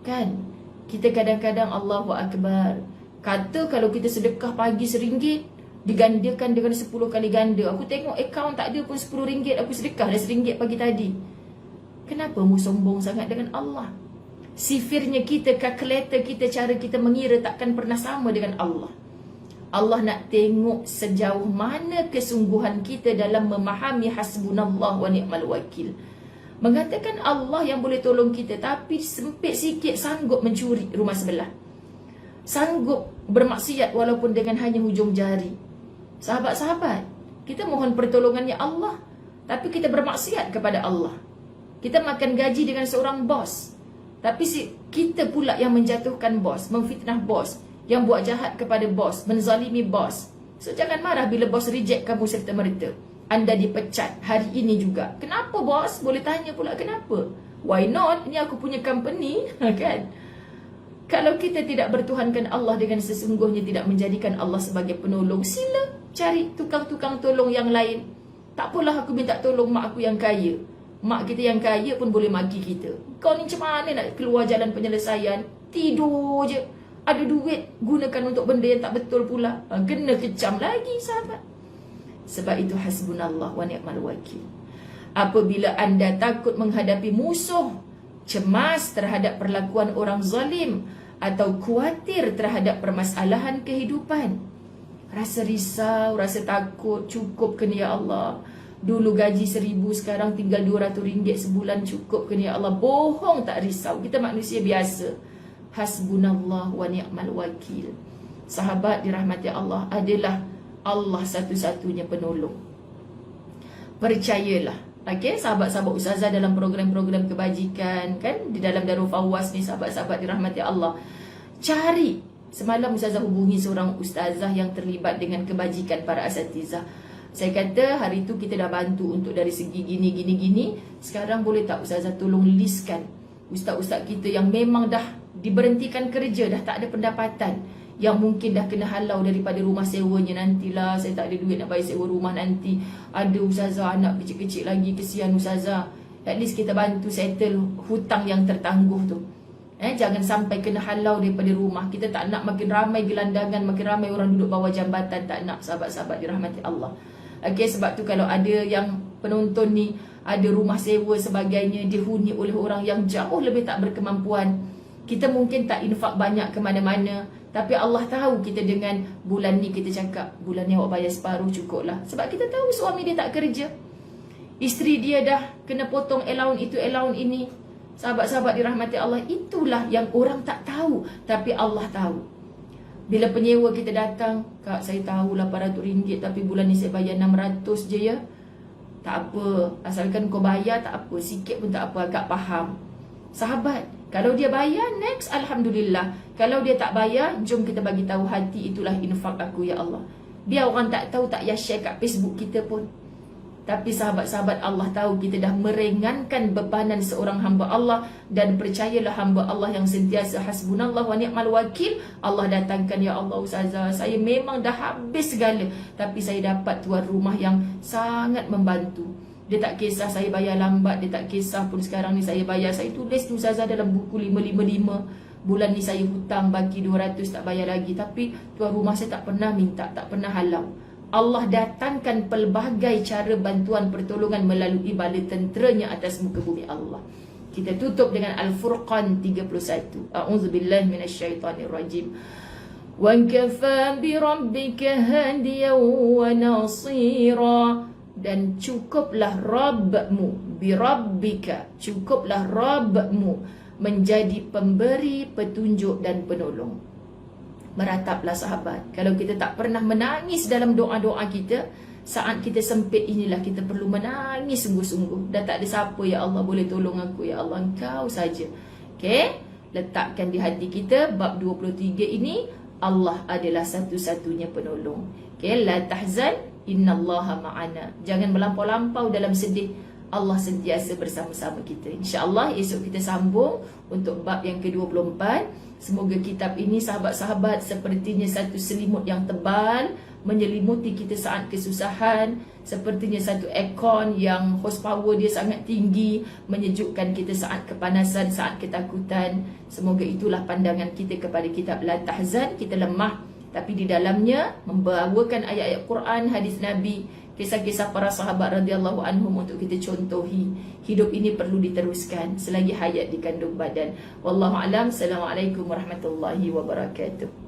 Kan? Kita kadang-kadang Allahu Akbar. Kata kalau kita sedekah pagi RM1, digandakan dengan 10 kali ganda. Aku tengok akaun tak ada pun RM10, aku sedekah dah RM1 pagi tadi. Kenapa mu sombong sangat dengan Allah? Sifirnya kita, kalkulator kita, cara kita mengira takkan pernah sama dengan Allah. Allah nak tengok sejauh mana kesungguhan kita dalam memahami hasbunallah wa ni'mal wakil. Mengatakan Allah yang boleh tolong kita, tapi sempit sikit sanggup mencuri rumah sebelah, sanggup bermaksiat walaupun dengan hanya hujung jari. Sahabat-sahabat, kita mohon pertolongannya Allah, tapi kita bermaksiat kepada Allah. Kita makan gaji dengan seorang bos, tapi kita pula yang menjatuhkan bos, memfitnah bos, yang buat jahat kepada bos, menzalimi bos. So jangan marah bila bos reject kamu serta-merta. Anda dipecat hari ini juga. Kenapa bos? Boleh tanya pula kenapa. Why not? Ini aku punya company. Kan? Kalau kita tidak bertuhankan Allah dengan sesungguhnya, tidak menjadikan Allah sebagai penolong, sila cari tukang-tukang tolong yang lain. Tak apalah aku minta tolong mak aku yang kaya. Mak kita yang kaya pun boleh maki kita. Kau ni macam mana nak keluar jalan penyelesaian? Tidur je. Ada duit, gunakan untuk benda yang tak betul pula. Kena kecam lagi sahabat. Sebab itu hasbunallah wa ni'mal wakil. Apabila anda takut menghadapi musuh, cemas terhadap perlakuan orang zalim, atau khawatir terhadap permasalahan kehidupan, rasa risau, rasa takut, cukup ke ya Allah? Dulu gaji 1000, sekarang tinggal RM200 sebulan, cukup ke ya Allah? Bohong, tak risau. Kita manusia biasa. Hasbunallah wa ni'mal wakil. Sahabat dirahmati Allah, adalah Allah satu-satunya penolong. Percayalah. Okey, sahabat-sahabat Ustazah dalam program-program kebajikan, kan, di dalam Darul Fawwas ni, sahabat-sahabat dirahmati Allah, cari. Semalam Ustazah hubungi seorang ustazah yang terlibat dengan kebajikan para asatizah. Saya kata hari tu kita dah bantu untuk dari segi gini. Sekarang boleh tak Ustazah tolong listkan ustaz-ustaz kita yang memang dah diberhentikan kerja, dah tak ada pendapatan, yang mungkin dah kena halau daripada rumah sewanya. Nantilah saya tak ada duit nak bayar sewa rumah nanti. Ada Ustazah anak kecil-kecil lagi, kesian Ustazah. At least kita bantu settle hutang yang tertangguh tu. Jangan sampai kena halau daripada rumah. Kita tak nak makin ramai gelandangan, makin ramai orang duduk bawah jambatan. Tak nak, sahabat-sahabat dirahmati Allah. Okay, sebab tu kalau ada yang penonton ni ada rumah sewa sebagainya, dihuni oleh orang yang jauh lebih tak berkemampuan, kita mungkin tak infak banyak ke mana-mana, tapi Allah tahu kita dengan bulan ni, kita cakap bulan ni awak bayar separuh cukup lah. Sebab kita tahu suami dia tak kerja, isteri dia dah kena potong allowance itu, allowance ini. Sahabat-sahabat dirahmati Allah, itulah yang orang tak tahu, tapi Allah tahu. Bila penyewa kita datang, Kak saya tahu RM800, tapi bulan ni saya bayar 600 je ya. Tak apa, asalkan kau bayar tak apa, sikit pun tak apa, agak faham. Sahabat, kalau dia bayar, next, Alhamdulillah. Kalau dia tak bayar, jom kita bagi tahu hati, itulah infak aku ya Allah. Biar orang tak tahu, tak payah share kat Facebook kita pun. Tapi sahabat-sahabat Allah tahu kita dah meringankan bebanan seorang hamba Allah. Dan percayalah hamba Allah yang sentiasa hasbunallah wa ni'mal wakil, Allah datangkan, ya Allah Ustazah, saya memang dah habis segala, tapi saya dapat tuan rumah yang sangat membantu. Dia tak kisah saya bayar lambat, dia tak kisah pun sekarang ni saya bayar. Saya tulis tu Ustazah dalam buku 555. bulan ni saya hutang bagi 200 tak bayar lagi, tapi tuan rumah saya tak pernah minta, tak pernah halau. Allah datangkan pelbagai cara bantuan pertolongan melalui bala tenteranya atas muka bumi Allah. Kita tutup dengan Al-Furqan 31. A'udzubillahi minasyaitonirrajim. Wa kafa bi rabbika hadiyan wa nasira. Dan cukuplah Rabbmu, bi rabbika, cukuplah Rabbmu menjadi pemberi petunjuk dan penolong. Merataplah sahabat, kalau kita tak pernah menangis dalam doa-doa kita, saat kita sempit inilah kita perlu menangis sungguh-sungguh. Dah tak ada siapa, ya Allah boleh tolong aku, ya Allah Engkau saja. Okay, letakkan di hati kita bab 23 ini, Allah adalah satu-satunya penolong. Okay, la tahzan, innallaha ma'ana. Jangan melampau-lampau dalam sedih, Allah sentiasa bersama-sama kita. InsyaAllah esok kita sambung untuk bab yang ke-24. Semoga kitab ini sahabat-sahabat sepertinya satu selimut yang tebal menyelimuti kita saat kesusahan, sepertinya satu aircon yang horsepower dia sangat tinggi menyejukkan kita saat kepanasan, saat ketakutan. Semoga itulah pandangan kita kepada kitab La Tahzan. Kita lemah, tapi di dalamnya membawakan ayat-ayat Quran, hadis Nabi, kisah-kisah para sahabat radhiyallahu anhum untuk kita contohi. Hidup ini perlu diteruskan selagi hayat di kandung badan. Wallahu alam. Assalamualaikum warahmatullahi wabarakatuh.